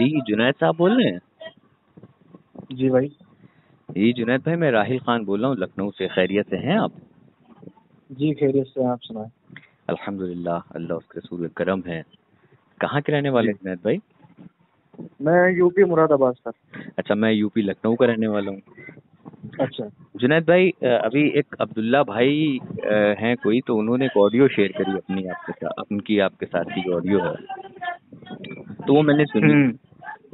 जी जुनैद साहब बोल रहे हैं। जी भाई। जी जुनैद भाई, मैं राहिल खान बोल रहा हूँ लखनऊ से। खैरियत से हैं आप? जी खैरियत से हैं, आप सुनाएं। अल्हम्दुलिल्लाह, अल्लाह उसके रसूल का करम है। कहाँ के रहने वाले जी हैं जुनैद भाई? मैं यूपी मुरादाबाद सर। अच्छा, मैं यूपी लखनऊ का रहने वाला हूँ। अच्छा। जुनैद भाई, अभी एक अब्दुल्ला भाई हैं कोई, तो उन्होंने एक ऑडियो शेयर करी अपनी आपके साथ, उनकी आपके साथ की ऑडियो है, तो वो मैंने सुनी। हम्म।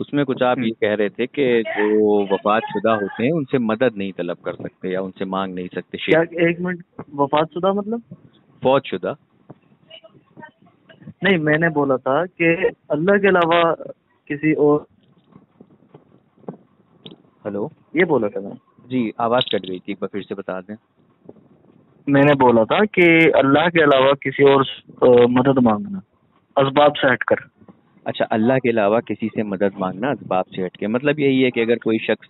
उसमें कुछ आप ये हम्म। कह रहे थे कि जो वफातशुदा होते हैं उनसे मदद नहीं तलब कर सकते या उनसे मांग नहीं सकते क्या? शेर। एक मिनट, वफातशुदा मतलब? फौतशुदा। नहीं, मैंने बोला था कि अल्लाह के अलावा किसी और, हेलो। ये बोला था मैंने। जी, आवाज कट गई थी, एक बार फिर से बता दें। मैंने बोला था कि अल्लाह के अलावा किसी और मदद मांगना असबाब से हटकर। अच्छा, अल्लाह के अलावा किसी से मदद मांगना असबाब से हटके, मतलब यही है कि अगर कोई शख्स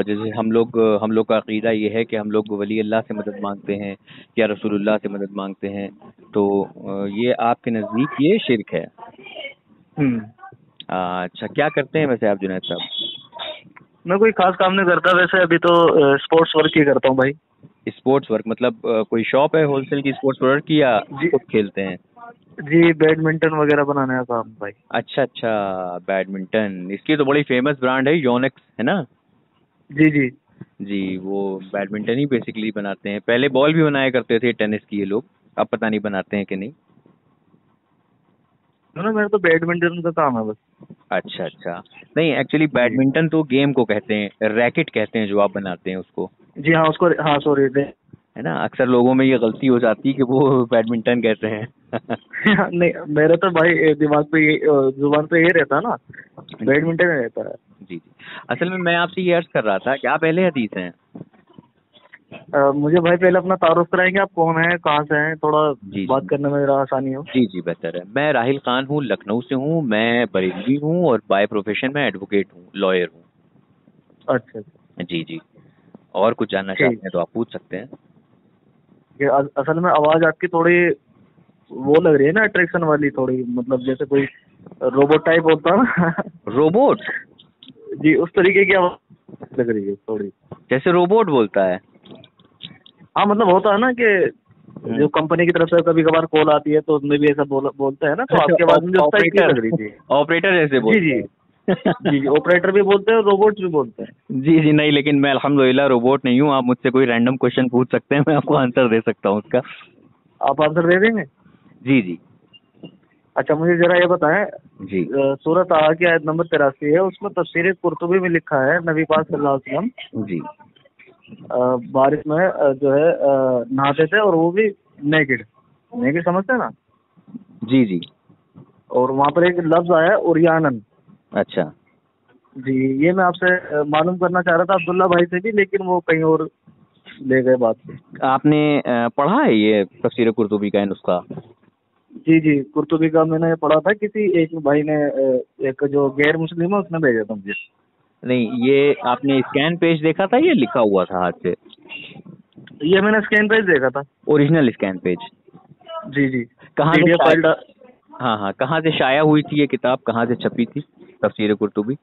जैसे हम लोग का अकीदा ये है कि हम लोग वली अल्लाह से मदद मांगते हैं या रसूलुल्लाह से मदद मांगते हैं, तो ये आपके नज़दीक ये शिर्क है। हम्म। अच्छा, क्या करते हैं वैसे आप जुनैद साहब? मैं कोई खास काम नहीं करता वैसे, अभी तो स्पोर्ट्स वर्क ही करता हूँ भाई। स्पोर्ट्स वर्क मतलब कोई शॉप है होलसेल की स्पोर्ट्स वर्क की, या जी खुद खेलते हैं? जी, बैडमिंटन वगैरह बनाने का काम भाई। अच्छा अच्छा, बैडमिंटन, इसकी तो बड़ी फेमस ब्रांड है योनेक्स, है ना? जी जी। जी, वो बैडमिंटन ही बेसिकली बनाते हैं। पहले बॉल भी बनाया करते थे टेनिस की ये लोग, अब पता नहीं बनाते हैं कि नहीं। ना, मेरा तो बैडमिंटन का काम है बस। अच्छा अच्छा, नहीं एक्चुअली जी बैडमिंटन तो गेम को कहते हैं, रैकेट कहते हैं जो आप बनाते हैं उसको, जी हाँ, उसको, हाँ सॉरी। है ना? अक्सर लोगों में ये गलती हो जाती है कि वो बैडमिंटन कहते हैं। नहीं, मेरे तो भाई दिमाग पे ये जुबान पे ये रहता है ना, जी बैडमिंटन ही रहता है। जी जी। असल में मैं आपसे ये अर्ज कर रहा था कि आप अहले हदीस हैं? मुझे भाई पहले अपना तारुफ कराएंगे, आप कौन है, कहाँ से हैं, थोड़ा जी बात जी करने में जरा आसानी हो। जी जी, बेहतर है। मैं राहिल खान हूँ, लखनऊ से हूँ। मैं बरेलवी हूँ और बाय प्रोफेशन मैं एडवोकेट हूँ, लॉयर हूँ। अच्छा अच्छा। जी जी। और कुछ जानना ठीक चाहते हैं तो आप पूछ सकते हैं। है। असल में आवाज आपकी थोड़ी वो लग रही है ना, अट्रैक्शन वाली थोड़ी, मतलब जैसे कोई रोबोट टाइप होता है ना। रोबोट? जी, उस तरीके की आवाज लग रही है थोड़ी। जैसे रोबोट बोलता है? हाँ, मतलब होता है ना कि जो हम्म। कंपनी की तरफ से कभी कभार कॉल आती है तो उसमें भी ऐसा बोलते हैं ना, तो अच्छा, आपकी आवाज मुझे उस टाइप की ऑपरेटर। लग रही थी। ऑपरेटर जैसे जी बोलता जी। है। जी जी, ऑपरेटर भी बोलते हैं, रोबोट भी बोलते हैं। जी जी, नहीं लेकिन मैं अल्हम्दुलिल्लाह रोबोट नहीं हूँ। आप मुझसे कोई रैंडम क्वेश्चन पूछ सकते हैं, मैं आपको आंसर दे सकता हूँ उसका। आप आंसर दे देंगे? जी जी अच्छा, मुझे जरा ये बताएं, जी सूरत आहा की आयत नंबर 83 है, उसमें तफसीर कुर्तुबी में लिखा है नबी पाक सल्लल्लाहु अलैहि वसल्लम जी बारिश में जो है नहाते थे, और वो भी नेकेड। नेकेड समझते हैं ना? जी जी। और वहाँ पर एक लफ्ज आया है उरियानन। अच्छा, जी, ये मैं आपसे मालूम करना चाह रहा था अब्दुल्ला भाई से भी, लेकिन वो कहीं और ले गए बात को। आपने पढ़ा है ये तफसीर कुर्तुबी का ये नुस्खा? जी जी, कुर्तुबी का मैंने पढ़ा था, किसी एक भाई ने एक जो गैर मुस्लिम है उसने भेजा था मुझे। नहीं, ये आपने स्कैन पेज देखा था, ये लिखा हुआ था हाथ से? ये मैंने स्कैन पेज देखा था। Original scan page? जी जी। कहाँ से पीडीएफ फाइल। हाँ हाँ, कहाँ से शाया हुई थी ये किताब, कहाँ से छपी थी तफसीर कुर्तुबी?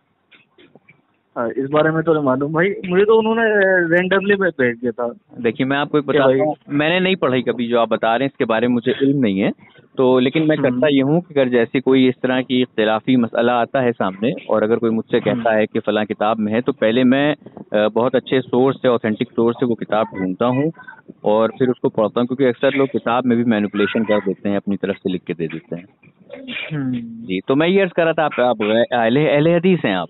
हाँ, इस बारे में तो नहीं मालूम भाई, मुझे तो उन्होंने रेंडमली भेज दिया था देखिए, मैं आपको एक कि बताता भाई। हूँ, मैंने नहीं पढ़ी कभी जो आप बता रहे हैं, इसके बारे में मुझे इल्म नहीं है। तो लेकिन मैं करता हम्म। ये हूँ कि अगर जैसे कोई इस तरह की इख्तिलाफी मसला आता है सामने, और अगर कोई मुझसे हम्म। कहता है कि फलां किताब में है, तो पहले मैं बहुत अच्छे सोर्स से, ऑथेंटिक सोर्स से वो किताब ढूंढता हूँ और फिर उसको पढ़ता हूँ, क्योंकि अक्सर लोग किताब में भी मैनिपुलेशन कर देते हैं, अपनी तरफ से लिख के दे देते हैं। हम्म। जी, तो मैं ये अर्ज कर रहा था, आप अहले अहले हदीस हैं आप?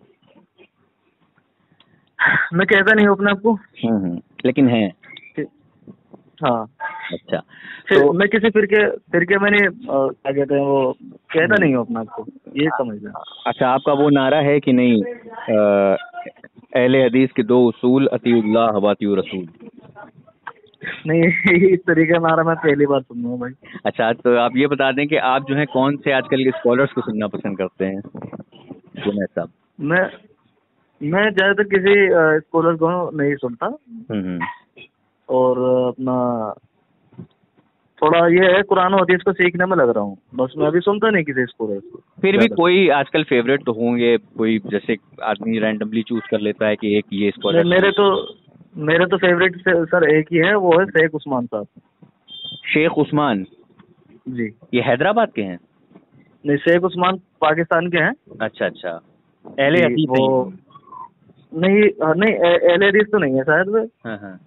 मैं कहता नहीं हूँ अपने आप को। लेकिन हैं? कि- हाँ। अच्छा। फिर तो मैं किसी फिरके फिरके मैंने क्या कहते हैं वो, कहता नहीं हूँ अपने आप को, ये समझ लें। अच्छा, आपका वो नारा है कि नहीं, अहले हदीस के दो उसूल, अतीउल्लाह व अतीउर रसूल? नहीं, इस तरीके का नारा मैं पहली बार सुन रहा हूँ भाई। अच्छा, तो आप ये बता दें कि आप जो है कौन से आजकल के स्कॉलर्स को सुनना पसंद करते हैं जुनैद साहब? मैं मैं ज्यादातर किसी स्कॉलर को नहीं सुनता। हम्म। और अपना थोड़ा ये है, कुरान और हदीस को सीखने में लग रहा हूँ, बस मैं अभी सुनता नहीं किसी स्कूल फिर भी कोई आजकल फेवरेट तो होंगे, कोई जैसे आदमी रैंडमली चूज कर लेता है कि एक ये स्कॉलर। मेरे तो फेवरेट सर एक ही है, वो है शेख उस्मान साहब। शेख उस्मान जी। ये हैदराबाद के हैं? नहीं, शेख उस्मान पाकिस्तान के हैं। अच्छा अच्छा, अहले जी, हदीस वो हैं? नहीं नहीं, अहले हदीस तो नहीं है शायद वे। हाँ हाँ,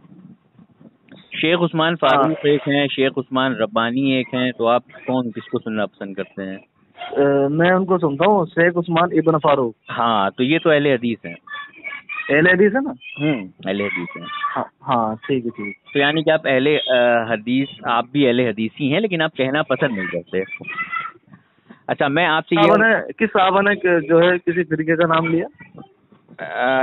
शेख उस्मान हाँ, फारूक एक हैं, शेख उस्मान रब्बानी एक हैं, तो आप कौन किसको सुनना पसंद करते हैं? मैं उनको सुनता हूँ, शेख उस्मान इब्न फारूक। हाँ, तो ये तो अहले हदीस हैं। अहले हदीस है ना? अहले हदीस हैं। हाँ हाँ, ठीक है ठीक है। तो यानी कि आप अहले हदीस, आप भी अहले हदीसी हैं, लेकिन आप कहना पसंद नहीं करते। अच्छा, मैं आपसे किस साहबा ने जो है किसी फिरके का नाम लिया?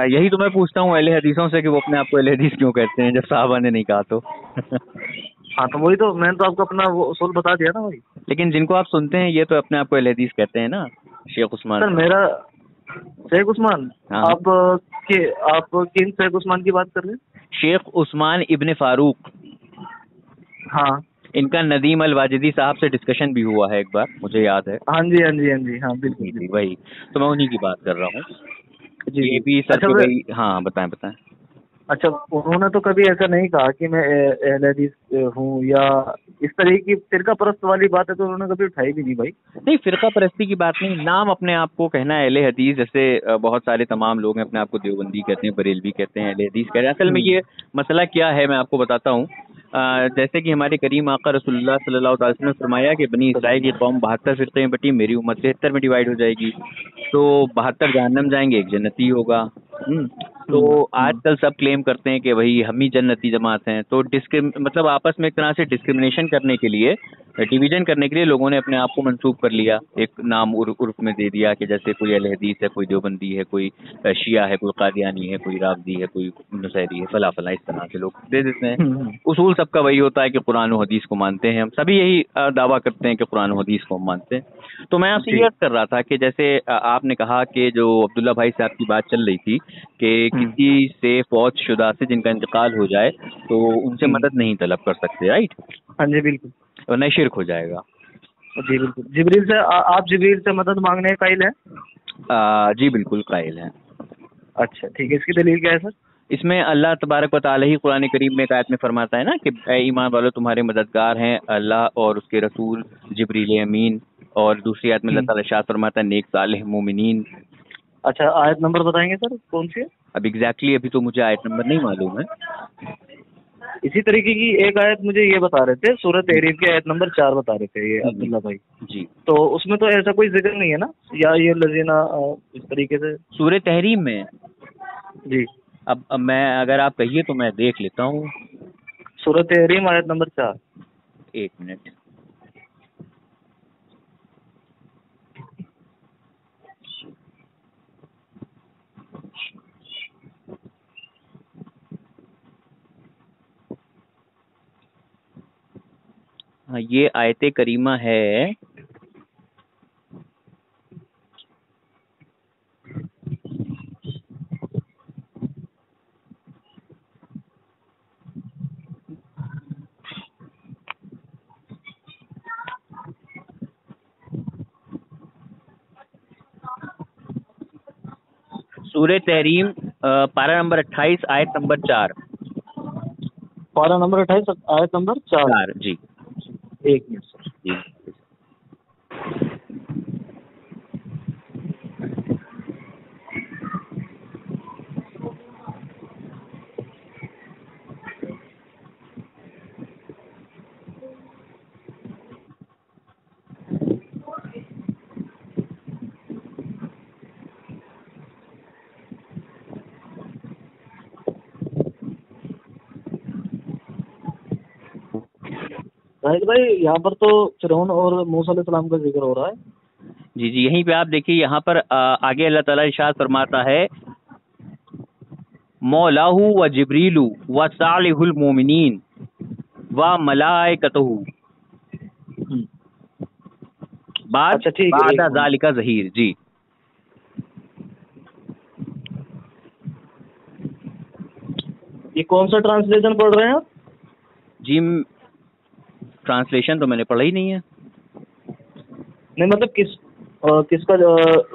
यही तो मैं पूछता हूँ अहले हदीसों से कि वो अपने आप को अहले हदीस क्यों कहते हैं, जब साहबा ने नहीं कहा तो। हाँ, तो वही तो मैंने तो आपको अपना वो उसूल बता दिया ना भाई। लेकिन जिनको आप सुनते हैं ये तो अपने आप को अहले हदीस कहते हैं ना, शेख उस्मान। सर मेरा शेख उस्मान, हाँ। आप किन शेख उस्मान की बात कर रहे हैं? शेख उस्मान इब्ने फारूक। हाँ इनका नदीम अल वाजिदी साहब से डिस्कशन भी हुआ है एक बार, मुझे याद है। हाँ जी हाँ जी हाँ जी, हाँ बिल्कुल जी जी, बिल्कुल। वही तो मैं उन्हीं की बात कर रहा हूँ। जी ये जी। भी सर अच्छा के भाई। हाँ, बताएं बताएं। अच्छा, उन्होंने तो कभी ऐसा नहीं कहा कि मैं अहले हदीस हूँ, या इस तरह की फिरका परस्त वाली बात है तो उन्होंने कभी उठाई भी नहीं भाई। नहीं, फिरका परस्ती की बात नहीं, नाम अपने आप को कहना है अहले हदीस। जैसे बहुत सारे तमाम लोग हैं अपने आप को देवबंदी कहते हैं, बरेलवी कहते हैं, अहले हदीस कहते हैं। असल में ये मसला क्या है मैं आपको बताता हूँ। जैसे कि हमारे करीम आका रसूलुल्लाह सल्लल्लाहु अलैहि वसल्लम ने फरमाया कि बनी इसराइल की कौम 72 फिरके में बटी, मेरी उम्मत 73 में डिवाइड हो जाएगी। तो 72 जहन्नम जाएंगे, एक जन्नती होगा। तो आजकल सब क्लेम करते हैं कि भाई हम ही जन्नती जमात हैं। तो मतलब आपस में एक तरह से डिस्क्रिमिनेशन करने के लिए, डिवीजन करने के लिए लोगों ने अपने आप को मंसूब कर लिया, एक नाम उर्फ में दे दिया कि जैसे कोई अहले हदीस है, कोई देवबंदी है, कोई शिया है, कोई कादियानी है, कोई रावदी है, कोई नुसैरी है, फला फला, इस तरह से लोग दे देते हैं। उसूल सबका वही होता है कि कुरान और हदीस को मानते हैं, हम सभी यही दावा करते हैं कि कुरान और हदीस को हम मानते हैं। तो मैं आपसे ये अर्ज कर रहा था कि जैसे आपने कहा कि जो अब्दुल्ला भाई साहब की बात चल रही थी कि किसी से फौत शुदा से जिनका इंतकाल हो जाए तो उनसे मदद नहीं तलब कर सकते, राइट? हाँ जी बिल्कुल। वरना शिर्क हो जाएगा। जी बिल्कुल। जिब्रील से आप जिब्रील से मदद मांगने के कायल हैं? जी बिल्कुल कायल हैं। अच्छा ठीक है, इसकी दलील क्या है सर? इसमें अल्लाह तबारक व तआला ही कुरान करीम में एक आयत में फरमाता है ना कि ऐ ईमान वालों, तुम्हारे मददगार हैं अल्लाह और उसके रसूल जिब्रील अमीन। और दूसरी आयत में अल्लाह ताला इरशाद फरमाता है नेक सालेह मोमिनीन। अच्छा, आयत नंबर बताएंगे सर, कौन सी है? अब एग्जैक्टली अभी तो मुझे आयत नंबर नहीं मालूम है। इसी तरीके की एक आयत मुझे ये बता रहे थे, सूरह तहरीम की आयत नंबर 4 बता रहे थे ये अब्दुल्ला भाई जी। तो उसमें तो ऐसा कोई जिक्र नहीं है ना, या ये लजीना इस तरीके से? सूरह तहरीम में जी। अब मैं, अगर आप कहिए तो मैं देख लेता हूँ। सूरह तहरीम आयत नंबर 4। एक मिनट। हाँ, ये आयत करीमा है। सूरह तहरीम पारा नंबर 28 आयत नंबर 4। पारा नंबर 28 आयत नंबर 4। जी। एक मिनट सर। जी। जाहिद भाई, यहाँ पर तो फिरौन और मूसा अलैहिस्सलाम का जिक्र हो रहा है। जी जी, यहीं पे आप देखिए, यहाँ पर आगे अल्लाह ताला इरशाद फरमाता है मौलाहू व जिब्रीलू व सालिहुल मोमिनीन व मलाइकतहू बाद अच्छा ठीक है, बादा ज़ालिका ज़हीर। जी। ये कौन सा ट्रांसलेशन पढ़ रहे हैं आप? जी, ट्रांसलेशन तो मैंने पढ़ा ही नहीं है। नहीं मतलब किसका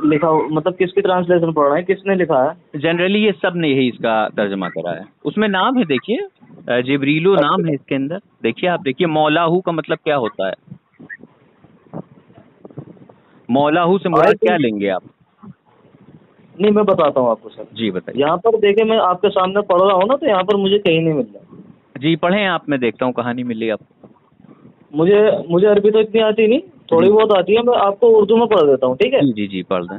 लिखा, मतलब किसकी ट्रांसलेशन पढ़ रहे हैं, किसने लिखा है? जनरली ये सब ने यही इसका तर्जमा करा है। उसमें नाम है, देखिए, जिब्रीलु नाम है इसके अंदर। देखिए, आप देखिए, मौलाहू का मतलब क्या होता है? मौलाहू से मुराद क्या लेंगे आप? नहीं मैं बताता हूँ आपको सर। जी बताइए। यहाँ पर देखे, मैं आपके सामने पढ़ रहा हूँ ना, तो यहाँ पर मुझे कहीं नहीं मिल रहा। जी पढ़ें आप, मैं देखता हूँ कहानी मिली आपको। मुझे अरबी तो इतनी आती नहीं, थोड़ी बहुत आती है। मैं आपको उर्दू में पढ़ देता हूँ, ठीक है? जी जी जी पढ़ दें।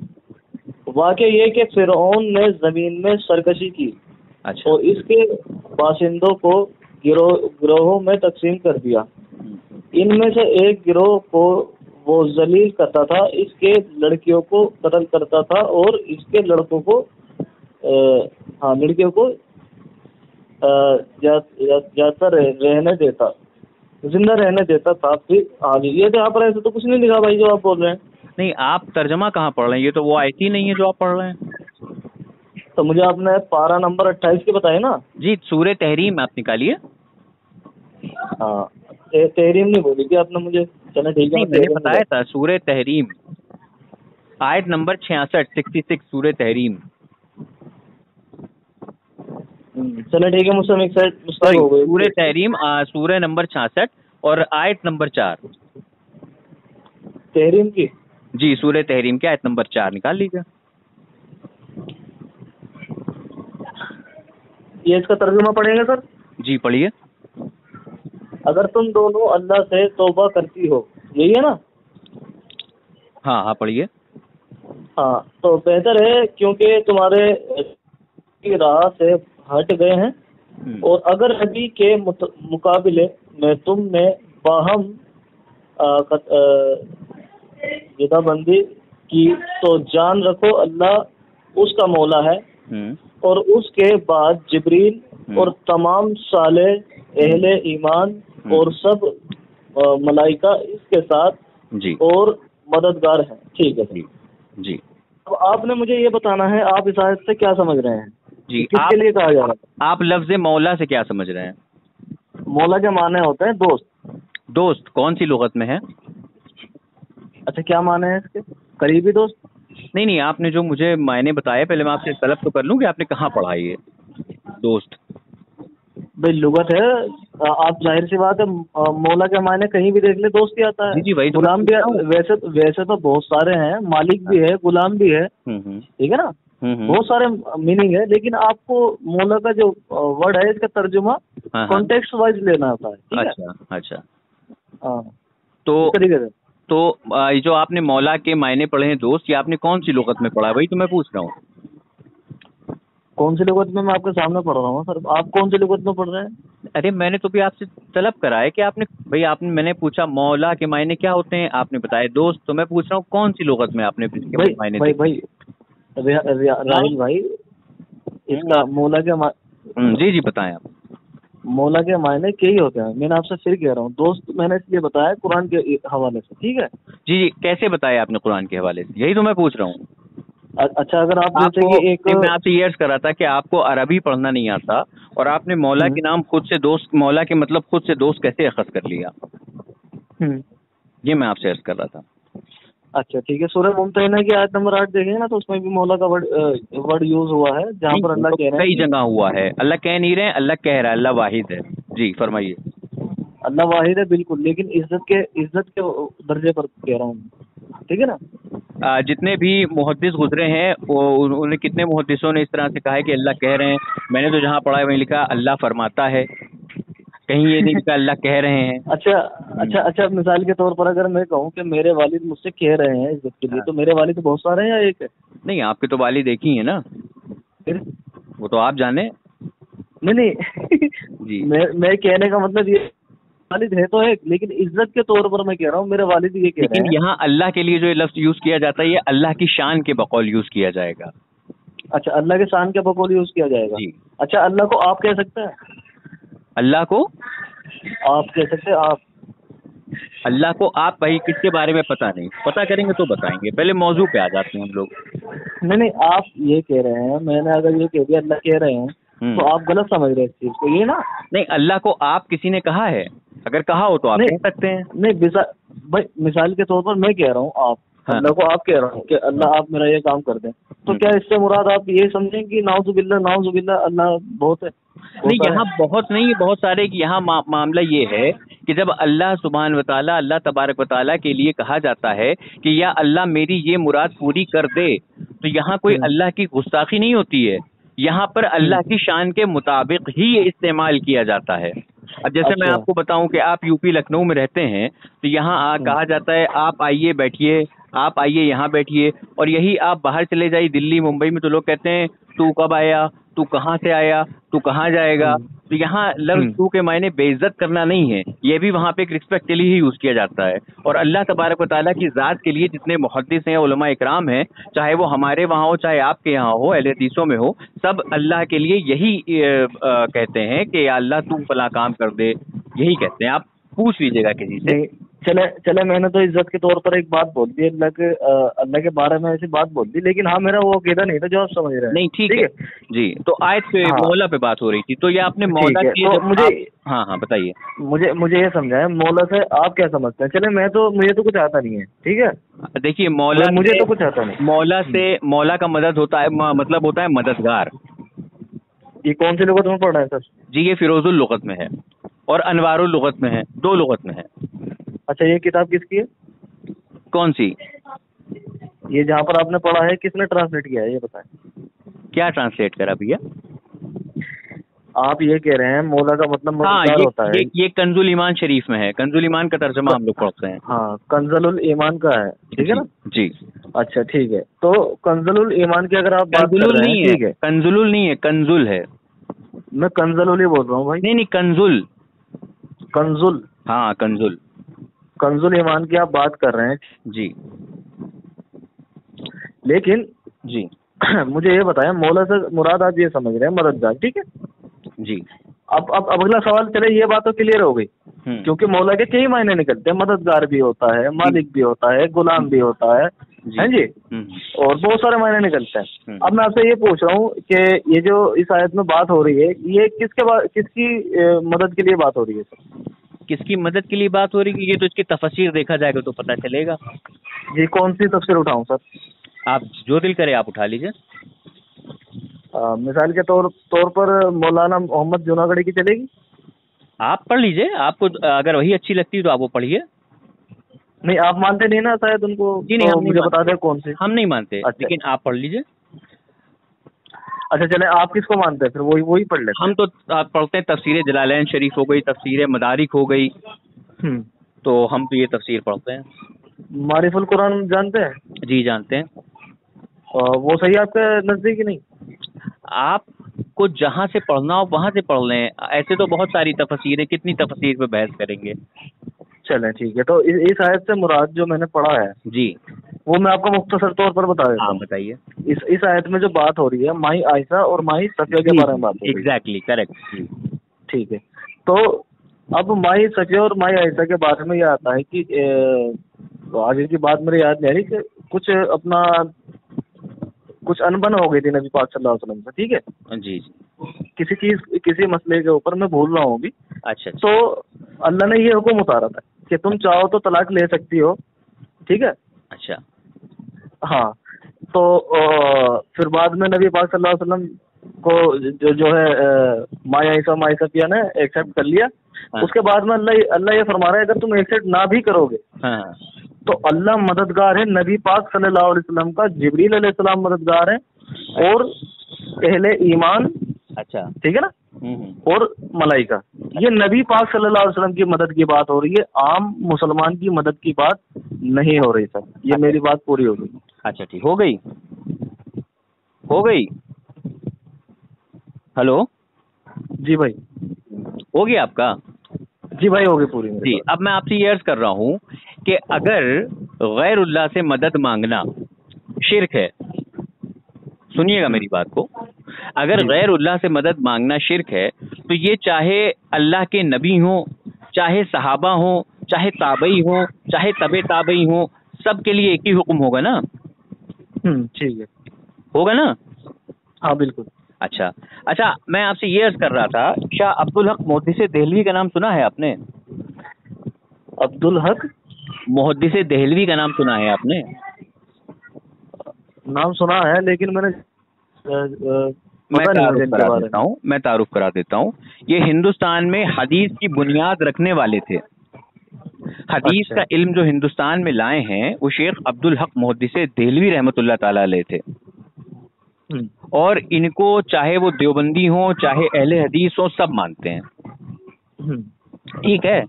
वाकया ये कि फिरौन ने जमीन में सरकशी की। अच्छा। और इसके बाशिंदों को गिरोहों में तकसीम कर दिया। इनमें से एक गिरोह को वो जलील करता था, इसके लड़कियों को कत्ल करता था और इसके लड़कों को लड़कियों को जाता रहने देता, जिंदा रहने देता था। फिर आगे ये तो यहाँ पर ऐसे तो कुछ नहीं लिखा भाई जो आप बोल रहे हैं। नहीं, आप तर्जमा कहाँ पढ़ रहे हैं? ये तो वो आयत ही नहीं है जो आप पढ़ रहे हैं। तो मुझे आपने पारा नंबर 28 के बताए ना? जी, सूरह तहरीम आप निकालिए। हाँ, तहरीम नहीं बोली थी आपने मुझे। चलो ठीक है, नहीं, मैंने बताया था सूरह तहरीम, आयत नंबर 66 सूरह तहरीम। चलो ठीक है, मुझसे मिस्टेक हो गई। सूरह तहरीम, सूरह नंबर 66 और आयत नंबर 4। तहरीम की? जी, सूरह तहरीम की आयत नंबर 4 निकाल लीजिए। ये इसका तर्जुमा पढ़ेंगे सर? जी पढ़िए। अगर तुम दोनों अल्लाह से तौबा करती हो, यही है ना? हाँ हाँ पढ़िए। हाँ, तो बेहतर है क्योंकि तुम्हारे की राह से हट गए हैं। और अगर नबी के मुकाबले में तुमने बाहम जुदाबंदी की तो जान रखो अल्लाह उसका मौला है। और उसके बाद जिब्रील और तमाम साले अहले ईमान और सब मलाइका इसके साथ जी और मददगार हैं। ठीक है जी जी। अब आपने मुझे ये बताना है, आप इस आयत से क्या समझ रहे हैं? जी, किसके लिए कहा जा रहा है? आप लफ्ज़ मौला से क्या समझ रहे हैं? मौला के माने होते हैं दोस्त। दोस्त कौन सी लुगत में है? अच्छा, क्या माने हैं इसके? करीबी दोस्त? नहीं नहीं, आपने जो मुझे मायने बताए, पहले मैं आपसे तलब तो कर लूँ कि आपने कहाँ पढ़ा ये दोस्त। भाई लुगत है, आप जाहिर सी बात है मौला के मायने कहीं भी देख ले दोस्त ही आता है। जी जी वही तो गुलाम भी वैसे तो बहुत सारे हैं, मालिक भी है, गुलाम भी है, ठीक है ना? बहुत सारे मीनिंग है, लेकिन आपको मौला का जो वर्ड है इसका तर्जुमा कॉन्टेक्स्ट वाइज लेना होता है, ठीक है? अच्छा अच्छा। हाँ, तो इस तरीके से। तो ये जो आपने मौला के मायने पढ़े हैं दोस्त, ये आपने कौन सी लुगत में पढ़ा है? वही तो मैं पूछ रहा हूँ। कौन सी लुगत में? मैं आपके सामने पढ़ रहा हूँ सर, आप कौन सी लुगत में पढ़ रहे हैं? अरे मैंने तो भी आपसे तलब करा है कि आपने, भाई आपने, मैंने पूछा मौला के मायने क्या होते हैं, आपने बताया दोस्त, तो मैं पूछ रहा हूँ कौन सी लुगत में आपने इसके मायने? भाई राहिल भाई, इसका मौला के जी जी बताएं आप। मौला के मायने यही होते हैं। मैंने आपसे फिर कह रहा हूँ दोस्त, मैंने इसलिए बताया कुरान के हवाले से, ठीक है? जी जी, कैसे बताया आपने कुरान के हवाले से? यही तो मैं पूछ रहा हूँ। अच्छा, अगर आप जैसे कि मैं आपसे ये अर्ज कर रहा था कि आपको अरबी पढ़ना नहीं आता और आपने मौला के नाम खुद से दोस्त, मौला के मतलब खुद से दोस्त कैसे अखज़ कर लिया? ये मैं आपसे अर्ज कर रहा था। अच्छा ठीक है, सूरह मुमतहिना की आयत नंबर 8 देखेंगे ना, तो उसमें भी मौला का वर्ड यूज हुआ है, जहाँ पर अल्लाह कह रहे हैं, कई जगह हुआ है। अल्लाह कह नहीं रहे, अल्लाह कह रहा है, अल्लाह वाहिद है। जी फरमाइए। अल्लाह वाहिद है बिल्कुल, लेकिन इज्जत के दर्जे पर कह रहा हूँ, ठीक है ना? जितने भी मुहद्दिस गुजरे हैं वो, उन्हें कितने मुहद्दिसों ने इस तरह से कहा है कि अल्लाह कह रहे हैं। मैंने तो जहाँ पढ़ा है वहीं लिखा अल्लाह फरमाता है, कहीं ये नहीं लिखा अल्लाह कह रहे हैं। अच्छा, मिसाल के तौर पर अगर मैं कहूँ कि मेरे वालिद मुझसे कह रहे हैं इज्जत के लिए, तो मेरे वालिद तो बहुत सारे हैं या एक है? नहीं, आपके तो वालिद एक ही है ना, फिर वो तो आप जाने। नहीं जी मैं कहने का मतलब ये, वालिद है तो एक, लेकिन इज्जत के तौर पर मैं कह रहा हूँ मेरे वालिद ये कह रहे हैं। लेकिन यहाँ अल्लाह के लिए जो ये लफ्ज यूज किया जाता है, ये अल्लाह की शान के बकौल यूज किया जाएगा। अच्छा, अल्लाह के शान के बकौल यूज किया जाएगा। जी। अच्छा, अल्लाह को आप कह सकते हैं? अल्लाह को आप कह सकते हैं? आप अल्लाह को आप, भाई किसके बारे में पता नहीं, पता करेंगे तो बताएंगे, पहले मौजू पे आ जाते हैं हम लोग। नहीं, आप ये कह रहे हैं, मैंने अगर ये कह दिया अल्लाह कह रहे हैं, तो आप गलत समझ रहे हैं इस चीज को, ये ना? नहीं, अल्लाह को आप किसी ने कहा है? अगर कहा हो तो आप कह सकते हैं। नहीं भाई मिसाल के तौर पर मैं कह रहा हूँ, आप अल्लाह को आप कह रहा हूँ कि अल्लाह आप मेरा ये काम कर दें, तो क्या इससे मुराद आप ये समझें कि नाउजुबिल्लाह अल्लाह बहुत है? नहीं, यहाँ बहुत नहीं, बहुत सारे। यहाँ मामला ये है कि जब अल्लाह सुब्हान व तआला, अल्लाह तबारक व तआला के लिए कहा जाता है कि या अल्लाह मेरी ये मुराद पूरी कर दे, तो यहाँ कोई अल्लाह की गुस्ताखी नहीं होती है। यहाँ पर अल्लाह की शान के मुताबिक ही ये इस्तेमाल किया जाता है। अब जैसे मैं आपको बताऊं कि आप यूपी लखनऊ में रहते हैं, तो यहाँ कहा जाता है आप आइए बैठिए, आप आइए यहाँ बैठिए, और यही आप बाहर चले जाइए दिल्ली मुंबई में तो लोग कहते हैं तू कब आया, तू कहाँ से आया, तू कहाँ जाएगा। तो यहाँ लफ्ज़ तू के मायने बेइज्जत करना नहीं है, ये भी वहाँ पे एक रिस्पेक्ट के लिए ही यूज़ किया जाता है। और अल्लाह तबारक व तआला की ज़ात के लिए जितने मुहद्दिस हैं, उलमा इकराम हैं, चाहे वो हमारे वहाँ हो चाहे आपके यहाँ हो, अहले हदीसों में हो, सब अल्लाह के लिए यही कहते हैं कि या अल्लाह तू फला काम कर दे, यही कहते हैं। आप पूछ लीजिएगा किसी से। चले मैंने तो इज्जत के तौर पर एक बात बोल दी, अल्लाह के बारे में ऐसी बात बोल दी, लेकिन हाँ मेरा वो अकीदा नहीं था जो आप समझ रहे हैं। नहीं ठीक है जी। तो आयत पे मौला पे बात हो रही थी, तो ये आपने मौला की तो मुझे हाँ बताइए। मुझे ये समझाया मौला से आप क्या समझते हैं? चले मुझे तो कुछ आता नहीं है, ठीक है। देखिए मौला, मुझे तो कुछ आता नहीं। मौला का मदद होता है, मतलब होता है मददगार। ये कौन सी लुगत में पढ़ रहा है सर? जी ये फिरोजुल लुगत में है और अनवारुल लुगत में है, 2 लुगत में है। अच्छा, ये किताब किसकी है? कौन सी? ये जहाँ पर आपने पढ़ा है किसने ट्रांसलेट किया है, ये बताएं। क्या ट्रांसलेट करा भैया? आप ये कह रहे हैं मौला का मतलब मददगार होता है। ये कंजुल ईमान शरीफ में है, कंजुल ईमान का तर्जुमा हम लोग पढ़ते हैं। हाँ, कंजुल ईमान का है, ठीक है ना जी। अच्छा ठीक है, तो कंजुल ईमान की अगर आप बात कर रहे हैं, ठीक है। कंजुल नहीं है, कंजुल है। मैं कंजुल ही बोल रहा हूँ भाई। नहीं कंजुल। हाँ कंजुल ईमान की आप बात कर रहे हैं जी। लेकिन जी मुझे ये बताया मौला से मुराद आप ये समझ रहे हैं मददगार, ठीक है जी। अब अगला सवाल, चले ये बात तो क्लियर हो गई, क्योंकि मौला के कई मायने निकलते हैं, मददगार भी होता है, मालिक भी होता है, गुलाम भी होता है जी, और बहुत सारे मायने निकलते हैं। अब मैं आपसे ये पूछ रहा हूँ कि ये जो इस आयत में बात हो रही है, ये किसकी मदद के लिए बात हो रही है सर? किसकी मदद के लिए बात हो रही है, ये तो इसकी तफसीर देखा जाएगा तो पता चलेगा जी। कौन सी तफसीर उठाऊं सर? आप जो दिल करे आप उठा लीजिए। मिसाल के तौर पर मौलाना मोहम्मद जूनागढ़ी की चलेगी? आप पढ़ लीजिए, आपको अगर वही अच्छी लगती है तो आप वो पढ़िए। नहीं, आप मानते नहीं ना शायद उनको? जी नहीं, मुझे बता दें कौन सी। हम नहीं मानते। अच्छा। लेकिन आप पढ़ लीजिए। अच्छा चले, आप किसको मानते हैं फिर? वही पढ़ लेते। हम तो पढ़ते हैं तफसीर जलालैन शरीफ हो गई, तफसीर मदारिक हो गई, तो हम तो ये तफसीर पढ़ते हैं। मारिफुल कुरान जानते हैं? जी जानते हैं। वो सही आपके नजदीक ही नहीं? आपको जहाँ से पढ़ना हो वहाँ से पढ़ लें, ऐसे तो बहुत सारी तफसीर है, कितनी तफसीर पे बहस करेंगे। चलें ठीक है, तो इस आयत से मुराद जो मैंने पढ़ा है जी, वो मैं आपको मुख्तसर तौर पर बता देता हूँ। बताइए। इस आयत में जो बात हो रही है माही आयशा और माही सफिया के बारे में बात हो रही है। Exactly correct. ठीक है, तो अब माही सफिया और माही आयशा के बारे में यह आता है कि आगे की बात मेरे याद नहीं आ रही कि कुछ अनबन हो गई थी नबी पाक सल्लल्लाहु अलैहि वसल्लम से, ठीक है जी। किसी मसले के ऊपर मैं भूल रहा हूँ अभी। अच्छा। तो अल्लाह ने ये हुक्म उतारा था कि तुम चाहो तो तलाक ले सकती हो, ठीक है। अच्छा। हाँ, तो फिर बाद में नबी पाक सल्लल्लाहु अलैहि वसल्लम को जो है माई सफिया ने एक्सेप्ट कर लिया। हाँ। उसके बाद में अल्लाह ये फरमा रहा है अगर तुम एक्सेप्ट ना भी करोगे, हाँ, तो अल्लाह मददगार है, नबी पाक सल्लल्लाहु अलैहि वसल्लम का जिब्रील अलैहिस्सलाम मददगार है, और अहले ईमान, अच्छा ठीक है ना, और मलाइका। ये नबी पाक सल्लल्लाहु अलैहि वसल्लम की मदद की बात हो रही है, आम मुसलमान की मदद की बात नहीं हो रही सर। ये मेरी बात पूरी हो गई? अच्छा ठीक, हो गई। हेलो जी भाई, हो गया आपका? जी भाई हो गई पूरी जी। अब मैं आपसे ये अर्ज कर रहा हूँ कि अगर गैरुल्लाह से मदद मांगना शिर्क है, सुनिएगा मेरी बात को, अगर गैरुल्लाह से मदद मांगना शिर्क है तो ये चाहे अल्लाह के नबी हो, चाहे सहाबा हो, चाहे ताबई हो, चाहे तबे ताबई हो, सबके लिए एक ही हुक्म होगा ना? ठीक है, होगा ना? हाँ बिल्कुल। अच्छा, मैं आपसे ये अर्ज कर रहा था, शाह अब्दुल हक मोहद्दिस देहलवी का नाम सुना है आपने? अब्दुल हक मुहद्दिस देहलवी का नाम सुना है आपने? नाम सुना है, लेकिन मैंने मैं पता नहीं तारुफ मुझे इनके करा बारे देता में। हूँ, मैं तारुफ करा देता हूँ। ये हिंदुस्तान में हदीस की बुनियाद रखने वाले थे। हदीस अच्छा। का इल्म जो हिंदुस्तान में लाए हैं वो शेख अब्दुल हक मुहद्दिस देहलवी रहमतुल्लाह ताला अलैह थे। और इनको चाहे वो देवबंदी हो चाहे अहले हदीस हो, सब मानते हैं। ठीक है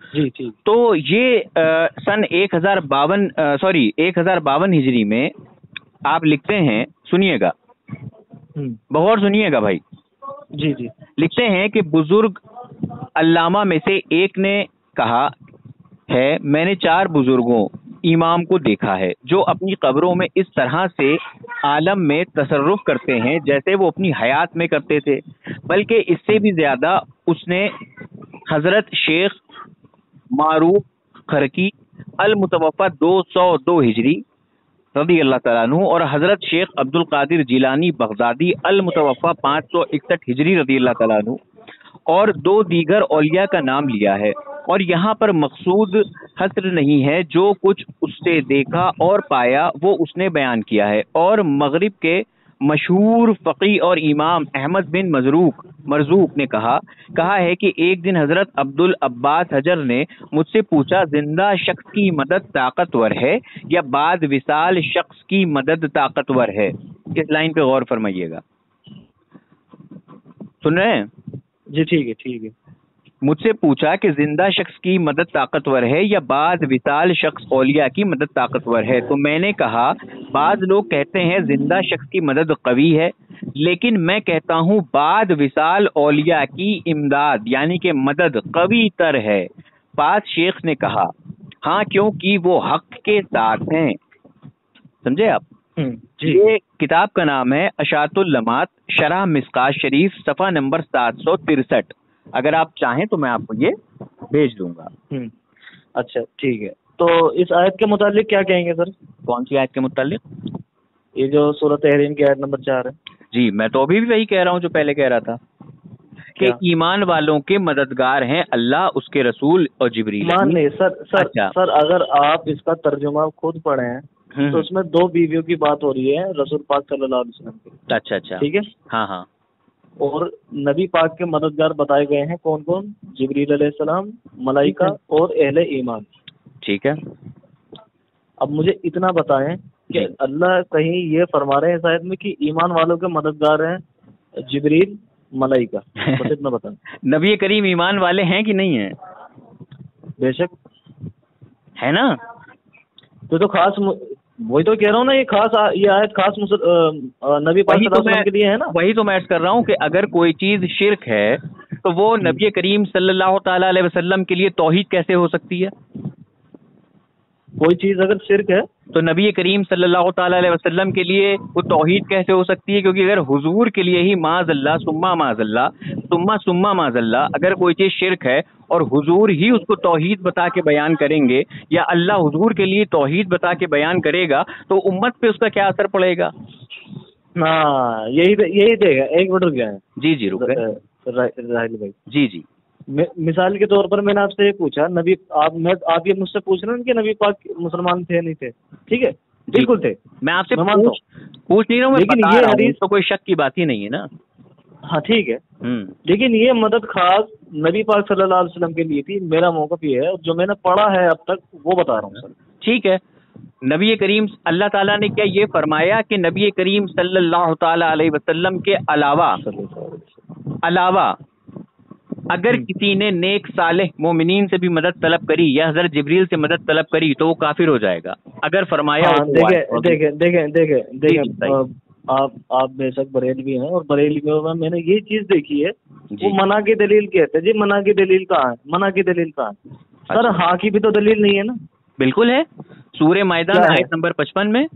जी ठीक। तो ये सन 1052 हिजरी में आप लिखते हैं, सुनिएगा, बहुत सुनिएगा भाई। जी जी। लिखते हैं कि बुजुर्ग अल्लामा में से एक ने कहा है, मैंने 4 बुजुर्गों इमाम को देखा है जो अपनी कब्रों में इस तरह से आलम में तसर्रुफ करते हैं जैसे वो अपनी हयात में करते थे, बल्कि इससे भी ज्यादा। उसने हजरत शेख मारूफ खरकी अल मुतवफ़ा 202 हिजरी रदी अल्लाह तआला अन्हु और हजरत शेख अब्दुल कादिर जिलानी बगदादी अल मुतवफ़ा 561 हिजरी रदी अल्लाह तआला अन्हु और 2 दीगर औलिया का नाम लिया है। और यहाँ पर मकसूद हस्र नहीं है, जो कुछ उससे देखा और पाया वो उसने बयान किया है। और मगरिब के मशहूर फ़क़ी और इमाम अहमद बिन मरजूक ने कहा है कि एक दिन हजरत अब्दुल अब्बास हजर ने मुझसे पूछा, जिंदा शख्स की मदद ताकतवर है या बाद विसाल शख्स की मदद ताकतवर है? इस लाइन पे गौर फरमाइएगा। सुन रहे हैं? जी ठीक है ठीक है। मुझसे पूछा कि जिंदा शख्स की मदद ताकतवर है या बाद विसाल शख्स औलिया की मदद ताकतवर है? तो मैंने कहा, बाज लोग कहते हैं जिंदा शख्स की मदद कवी है, लेकिन मैं कहता हूँ बाद विसाल औलिया की इमदाद यानी कि मदद कवी तर है। पास शेख ने कहा, हाँ, क्योंकि वो हक के साथ हैं। समझे आप? ये किताब का नाम है अशातुल लमात शरह मिस्कात शरीफ, सफ़ा नंबर 763। अगर आप चाहें तो मैं आपको ये भेज दूंगा। अच्छा ठीक है। तो इस आयत के मुतालिक क्या कहेंगे सर? कौन सी आयत के मुतालिक? ये जो सूरत तहरीम की आयत नंबर 4 है। जी, मैं तो अभी भी वही कह रहा हूँ जो पहले कह रहा था कि ईमान वालों के मददगार हैं अल्लाह, उसके रसूल और जिब्रील। ईमान नहीं सर, अच्छा। सर अगर आप इसका तर्जुमा खुद पढ़े हैं तो उसमें 2 बीवियों की बात हो रही है रसूल पाक सल्लल्लाहु अलैहि वसल्लम की। अच्छा ठीक है। हाँ हाँ। और नबी पाक के मददगार बताए गए हैं कौन कौन? जिब्रील अलैहिस्सलाम, मलाइका और अहले ईमान। ठीक है। अब मुझे इतना बताएं कि अल्लाह कहीं ये फरमा रहे हैं शायद में कि ईमान वालों के मददगार हैं जिब्रील, मलाइका, बस इतना बताएं। नबी करीम ईमान वाले हैं कि नहीं है? बेशक है ना। तो खास वही तो कह रहा हूँ ना, ये आयत खास नबी पाक सल्लल्लाहु अलैहि वसल्लम के लिए है ना। वही तो मैं अर्ज कर रहा हूँ कि अगर कोई चीज शिर्क है तो वो नबी करीम सल्लल्लाहु ताला अलैहि वसल्लम के लिए तौहीद कैसे हो सकती है? कोई चीज अगर शिर्क है तो नबी करीम सल्लल्लाहु ताला अलैहि वसल्लम के लिए वो तौहीद कैसे हो सकती है? क्योंकि अगर हुजूर के लिए ही माज़अल्लाह सुम्मा माज़अल्लाह सुम्मा माज़अल्लाह अगर कोई चीज शिर्क है और हुजूर ही उसको तौहीद बता के बयान करेंगे या अल्लाह हुजूर के लिए तौहीद बता के बयान करेगा तो उम्मत पे उसका क्या असर पड़ेगा? हाँ, यही देगा। एक मिनट रुक जाए। जी रुक गए राहिल भाई। जी। मिसाल के तौर पर मैंने आपसे ये पूछा, आप ये मुझसे पूछ रहे हैं कि नबी पाक मुसलमान थे नहीं थे? ठीक है, बिल्कुल थे। मैं आपसे पूछ नहीं रहा हूँ, लेकिन ये हदीस तो कोई शक की बात ही नहीं है ना। हाँ ठीक है। लेकिन ये मदद खास नबी पाक सल्लल्लाहु अलैहि वसल्लम के लिए थी। मेरा मौक़िफ़ ये है, जो मैंने पढ़ा है अब तक वो बता रहा हूँ सर। ठीक है। नबी करीम अल्लाह ताला ने क्या ये फरमाया कि नबी करीम सल्लल्लाहु ताला अलैहि वसल्लम के अलावा अगर किसी ने नेक सालेह मोमिनीन से भी मदद तलब करी या हज़रत जिब्रील से मदद तलब करी तो वो काफिर हो जाएगा। अगर फरमाया देखे आप बेशक बरेलवी हैं और बरेलवियों में मैंने ये चीज देखी है, वो मना की दलील कहते हैं। जी मना की दलील कहाँ है? मना की दलील कहाँ है? सर हाँ की भी तो दलील नहीं है ना। बिल्कुल है। सूरह माइदा में आयत नंबर 55 में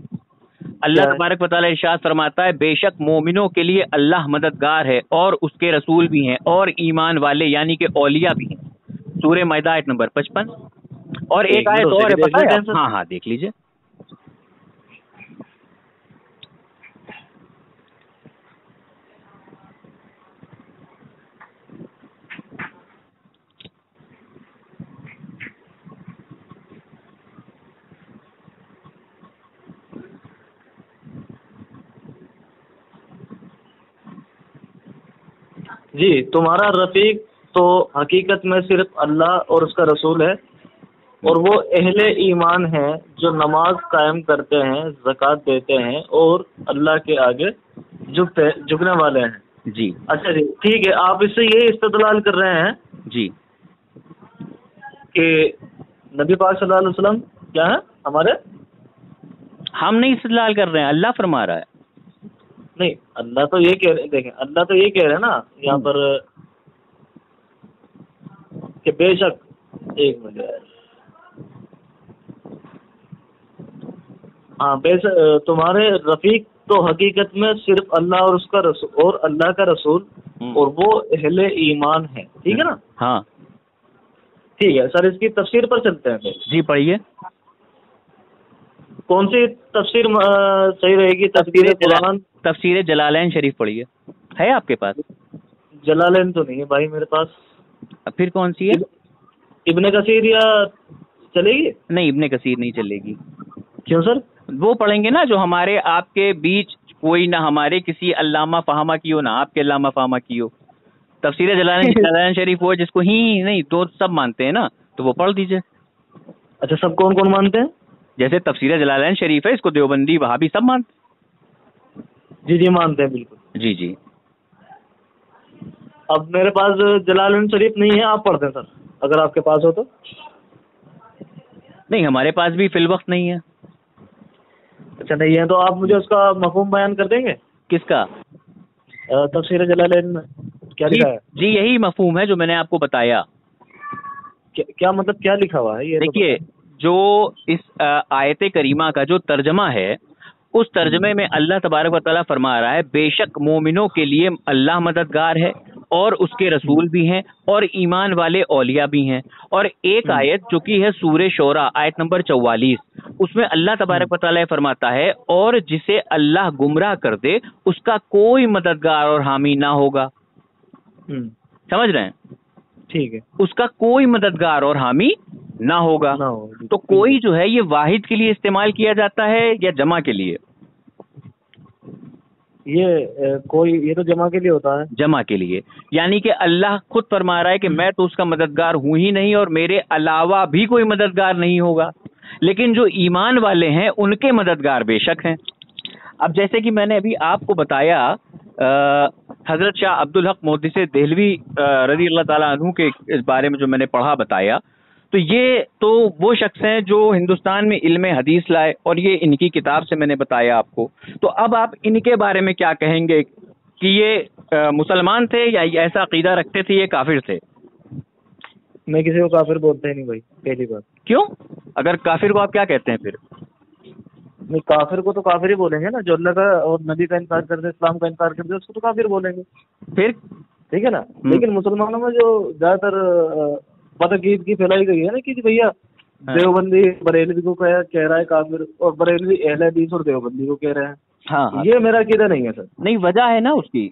अल्लाह तबारक व तआला इरशाद फरमाता है, बेशक मोमिनों के लिए अल्लाह मददगार है और उसके रसूल भी हैं और ईमान वाले यानी कि औलिया भी हैं। सूरह माइदा आयत नंबर 55। और एक आयत और है, पता है? हाँ देख लीजिए। जी, तुम्हारा रफीक तो हकीकत में सिर्फ अल्लाह और उसका रसूल है, और वो अहले ईमान है जो नमाज कायम करते हैं, ज़कात देते हैं और अल्लाह के आगे झुकने वाले हैं। जी अच्छा जी, ठीक है, आप इससे ये इस्तदलाल कर रहे हैं जी। कि नबी पाक सल्लल्लाहु अलैहि वसल्लम क्या है हमारे? हम नहीं इस्तेदलाल कर रहे हैं, अल्लाह फरमा रहा है। नहीं, अल्लाह तो ये कह रहे, देखें अल्लाह तो ये कह रहे हैं ना यहाँ पर कि बेशक, एक मिनट, हाँ, बेशक तुम्हारे रफीक तो हकीकत में सिर्फ अल्लाह और उसका रसूल और अल्लाह का रसूल और वो अहले ईमान है, ठीक है ना? हाँ ठीक है सर, इसकी तफसीर पर चलते हैं फिर। जी, पढ़िए। कौन सी तफसीर सही रहेगी? तफसीर कुरान? तफसीर जलालैन शरीफ पढ़िए, है आपके पास? जलालैन तो नहीं है भाई मेरे पास। फिर कौन सी है? इब्ने कसीर या चलेगी? नहीं, इब्ने कसीर नहीं चलेगी। क्यों सर? वो पढ़ेंगे ना जो हमारे आपके बीच कोई ना हमारे किसी अल्लामा फहामा की हो, ना आपके अल्लामा फहामा की हो। तफसीर जलालैन शरीफ वो जिसको ही नहीं तो सब मानते हैं ना, तो वो पढ़ दीजिए। अच्छा, सब कौन कौन मानते हैं? जैसे तफसीर जलालैन शरीफ है, इसको देवबंदी वहाबी सब मानते। जी जी, मानते हैं बिल्कुल। जी जी। अब मेरे पास जलालैन शरीफ नहीं है, आप पढ़ दें सर, अगर आपके पास हो तो। नहीं, हमारे पास भी फिल वक्त नहीं है। अच्छा, नहीं है तो आप मुझे उसका मफहूम बयान कर देंगे? किसका? तफसीर जलालैन में क्या लिखा है? जी, यही मफहूम है जो मैंने आपको बताया। क्या मतलब क्या लिखा हुआ है ये? देखिए, जो इस आयत करीमा का जो तर्जमा है, उस तर्जमे में अल्लाह तबारक व तआला फरमा रहा है, बेशक मोमिनों के लिए अल्लाह मददगार है और उसके रसूल भी हैं और ईमान वाले औलिया भी हैं। और एक आयत जो कि है सूरे शोरा आयत नंबर 44, उसमें अल्लाह तबारक व तआला फरमाता है, और जिसे अल्लाह गुमराह कर दे उसका कोई मददगार और हामी ना होगा। समझ रहे हैं? ठीक है, उसका कोई मददगार और हामी ना होगा। तो कोई जो है ये वाहिद के लिए इस्तेमाल किया जाता है या जमा के लिए? ये तो जमा के लिए होता है। जमा के लिए, यानी कि अल्लाह खुद फरमा रहा है कि मैं तो उसका मददगार हूं ही नहीं और मेरे अलावा भी कोई मददगार नहीं होगा, लेकिन जो ईमान वाले हैं उनके मददगार बेशक हैं। अब जैसे कि मैंने अभी आपको बताया, हजरत शाह अब्दुल हक मोहद्दिस देहलवी रज़ी अल्लाह ताला अन्हु के इस बारे में जो मैंने पढ़ा बताया, तो ये तो वो शख्स हैं जो हिंदुस्तान में इल्म हदीस लाए, और ये इनकी किताब से मैंने बताया आपको। तो अब आप इनके बारे में क्या कहेंगे कि ये मुसलमान थे या ऐसा अकीदा रखते थे, ये काफिर थे? मैं किसी को काफिर बोलते ही नहीं भाई, पहली बात। क्यों? अगर काफिर को आप क्या कहते हैं फिर? नहीं, काफिर को तो काफिर ही बोलेंगे ना, जो अल्लाह का और नबी का इनकार कर दे, इस्लाम का इनकार कर दे, उसको तो काफिर बोलेंगे फिर, ठीक है ना। लेकिन मुसलमानों में जो ज्यादातर बदअकीद की फैलाई गई है ना कि भैया देवबंदी बरेलवी को कह रहा है काफिर, और बरेलवी अहले हदीस और देवबंदी को कह रहे हैं। हाँ, ये मेरा अकीदा नहीं है सर। नहीं, वजह है ना उसकी।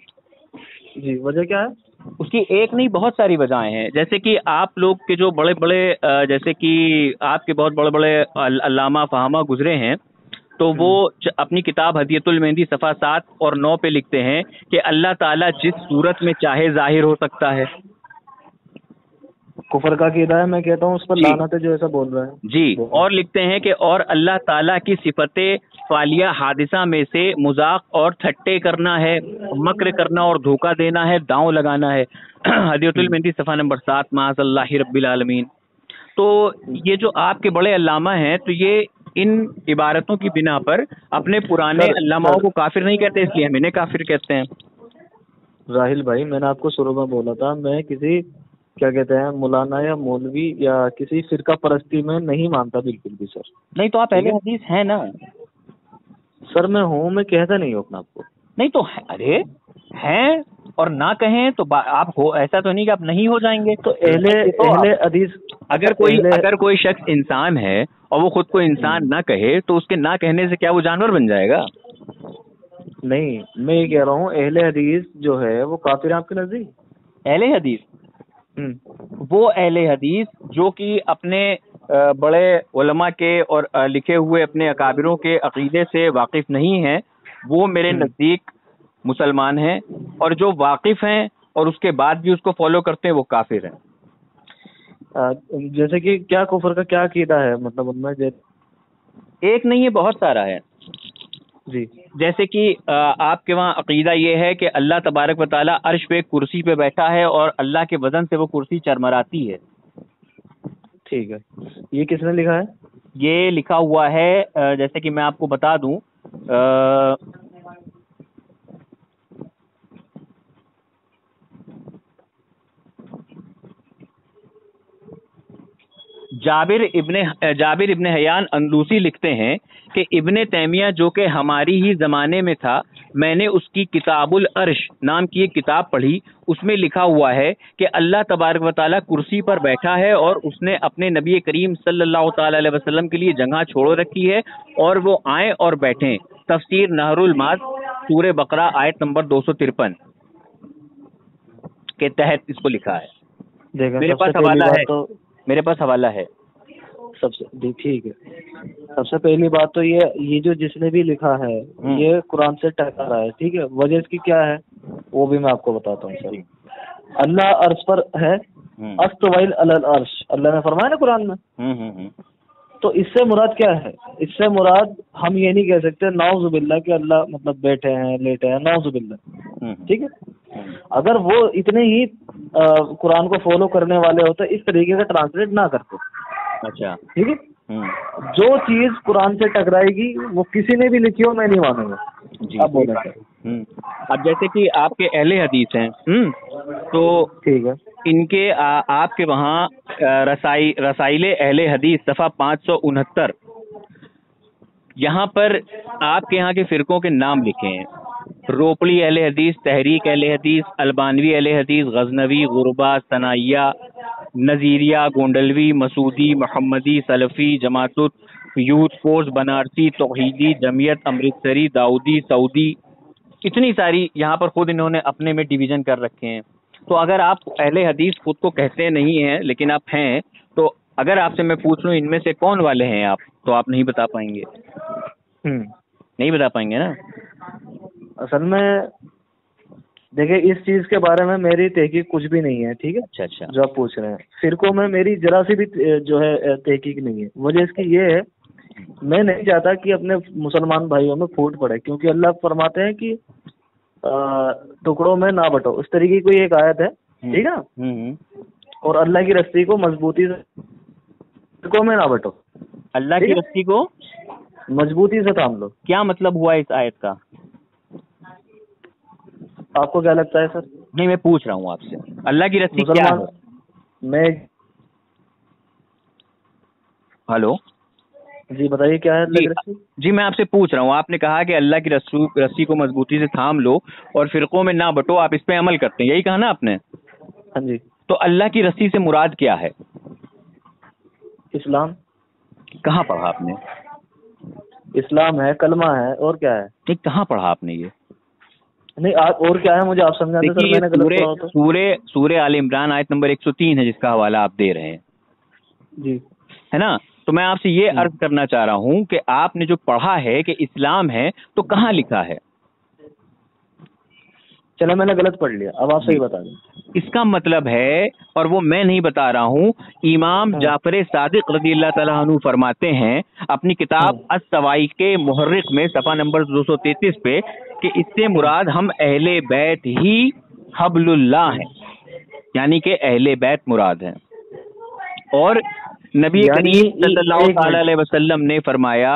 जी, वजह क्या है उसकी? एक नहीं, बहुत सारी वजहें हैं। जैसे कि आप लोग के जो बड़े बड़े जैसे कि आपके बहुत बड़े बड़े अल्लामा फहामा गुजरे हैं, तो वो अपनी किताब हदियतुल मेहंदी सफ़ा 7 और 9 पे लिखते हैं कि अल्लाह ताला जिस सूरत में चाहे जाहिर हो सकता है। कुफर का कीदा है, मैं कहता हूँ उस पर लानत है जो ऐसा बोल रहा है जी। और लिखते हैं कि और अल्लाह ताला की सिफतें फालिया हादिसा में से मजाक और ठट्टे करना है, मक्र करना और धोखा देना है, दांव लगाना है। हदियतुल मेहंदी सफ़ा नंबर 7, माअज़ल्लाहि रब्बिल आलमीन। तो ये जो आपके बड़े अल्लामा हैं, तो ये इन इबारतों की बिना पर अपने पुराने अल्लामाओं को काफिर नहीं कहते, इसलिए हम इन्हें काफिर कहते हैं। राहिल भाई, मैंने आपको शुरू में बोला था, मैं किसी क्या कहते हैं मौलाना या मौलवी या किसी फिरका परस्ती में नहीं मानता बिल्कुल भी सर। नहीं तो आप अहले हदीस हैं ना सर? मैं हूँ, मैं कहता नहीं हूँ अपना आपको। नहीं तो अरे हैं और ना कहें तो आप हो, ऐसा तो नहीं कि आप नहीं हो जाएंगे। तो अहले हदीस, अगर कोई शख्स इंसान है और वो खुद को इंसान ना कहे, तो उसके ना कहने से क्या वो जानवर बन जाएगा? नहीं, मैं ये कह रहा हूँ अहले हदीस जो है वो काफिर है आपके नजदीक? अहले हदीस वो अहले हदीस जो कि अपने बड़े उलमा के और लिखे हुए अपने अकाबिरों के अकीदे से वाकिफ नहीं हैं, वो मेरे नज़दीक मुसलमान हैं। और जो वाकिफ हैं और उसके बाद भी उसको फॉलो करते हैं वो काफिर हैं। जैसे कि क्या कुफर का क्या अकीदा है, मतलब उनमें एक नहीं है, बहुत सारा है जी। जैसे कि आपके वहाँ अकीदा ये है कि अल्लाह तबारक व तआला अर्श पे कुर्सी पे बैठा है और अल्लाह के वजन से वो कुर्सी चरमराती है। ठीक है, ये किसने लिखा है? ये लिखा हुआ है जैसे कि मैं आपको बता दूं, जाबिर इब्न हयान अंदलूसी लिखते हैं कि इब्ने तैमिया जो कि हमारी ही ज़माने में था, मैंने उसकी किताबुल अर्श नाम की एक किताब पढ़ी। उसमें लिखा हुआ है कि अल्लाह तबारक व तआला कुर्सी पर बैठा है और उसने अपने नबी करीम सल्लल्लाहु ताला अलैहि वसल्लम के लिए जगह छोड़ रखी है और वो आए और बैठें। तफसीर नहरुल माद सूरह बकरा आयत नंबर 253 के तहत इसको लिखा है। मेरे पास हवाला है, मेरे पास हवाला है। सबसे ठीक है, सबसे पहली बात तो ये जो जिसने भी लिखा है ये कुरान से टकरा है, ठीक है। वजह इसकी क्या है वो भी मैं आपको बताता हूँ सर। अल्लाह अर्श पर है, अस्तवाइल अलल अर्श अल्लाह ने फरमाया ना कुरान में। तो इससे मुराद क्या है? इससे मुराद हम ये नहीं कह सकते नाउजुबिल्लाह कि अल्लाह मतलब बैठे हैं लेटे हैं, नाउजुबिल्लाह, ठीक है। अगर वो इतने ही कुरान को फॉलो करने वाले होते इस तरीके का ट्रांसलेट ना करते। अच्छा, ठीक है। जो चीज कुरान से टकराएगी वो किसी ने भी लिखी हो मैं नहीं मानूंगा। अब बोले अब जैसे कि आपके अहले हदीस हैं, तो ठीक है, इनके आपके वहाँ रसाइले अहले हदीस सफ़ा 569 यहाँ पर आपके यहाँ के फ़िरक़ों के नाम लिखे हैं। रोपड़ी अहले हदीस, तहरीक अहले हदीस, अलबानवी अहले हदीस, गजनवी, गुरबा, सनाइया, नज़ीरिया, गोंडलवी, मसूदी, मोहम्मदी, Salafi, जमातुत, youth force, Banarasi, Tauhidi, Jamiat, Amritsari, Dawoodi, Saudi, इतनी सारी यहाँ पर खुद इन्होंने अपने में डिवीज़न कर रखे हैं। तो अगर आप अहले हदीस खुद को कहते नहीं हैं लेकिन आप हैं, तो अगर आपसे मैं पूछ लूँ इनमें से कौन वाले हैं आप, तो आप नहीं बता पाएंगे। नहीं बता पाएंगे ना। असल में देखिए इस चीज के बारे में मेरी तहकीक कुछ भी नहीं है, ठीक है। अच्छा अच्छा, जो आप पूछ रहे हैं फिरकों में मेरी जरा सी भी जो है तहकीक नहीं है। वजह इसकी ये है मैं नहीं चाहता कि अपने मुसलमान भाइयों में फूट पड़े, क्योंकि अल्लाह फरमाते हैं कि टुकड़ों में ना बटो, उस तरीके की कोई एक आयत है, ठीक है। और अल्लाह की रस्सी को मजबूती से फिरकों में ना बटो, अल्लाह की रस्सी को मजबूती से थाम लो। क्या मतलब हुआ इस आयत का? आपको क्या लगता है सर? नहीं, मैं पूछ रहा हूँ आपसे, अल्लाह की रस्सी क्या है? मैं हेलो जी बताइए क्या है अल्लाह की रस्सी? जी मैं आपसे पूछ रहा हूँ, आपने कहा कि अल्लाह की रस्सी को मजबूती से थाम लो और फिरकों में ना बटो, आप इस पे अमल करते हैं, यही कहा ना आपने? हाँ जी। तो अल्लाह की रस्सी से मुराद क्या है? इस्लाम। कहाँ पढ़ा आपने? इस्लाम है, कलमा है, और क्या है? नहीं, कहाँ पढ़ा आपने ये? नहीं और क्या है मुझे आप समझा दें सर, मैंने गलत पढ़ा तो। सूरे आल इमरान आयत नंबर 103 है जिसका हवाला आप दे रहे हैं जी, है ना। तो मैं आपसे ये अर्ज करना चाह रहा हूँ कि आपने जो पढ़ा है कि इस्लाम है, तो कहाँ लिखा है? चलो मैंने गलत पढ़ लिया, अब आप सही बता दें। इसका मतलब है, और वो मैं नहीं बता रहा हूँ, इमाम जाफर सादिक रज़ियल्लाहु ताला अन्हु फरमाते हैं अपनी किताब अस-सवाइक़ के मुहर्रिक में सफ़ा नंबर 233 पे कि इससे मुराद हम अहले बैत ही हब्लुल्लाह हैं, यानी कि अहले बैत मुराद हैं। और नबी करीम सल्लल्लाहु अलैहि वसल्लम ने फरमाया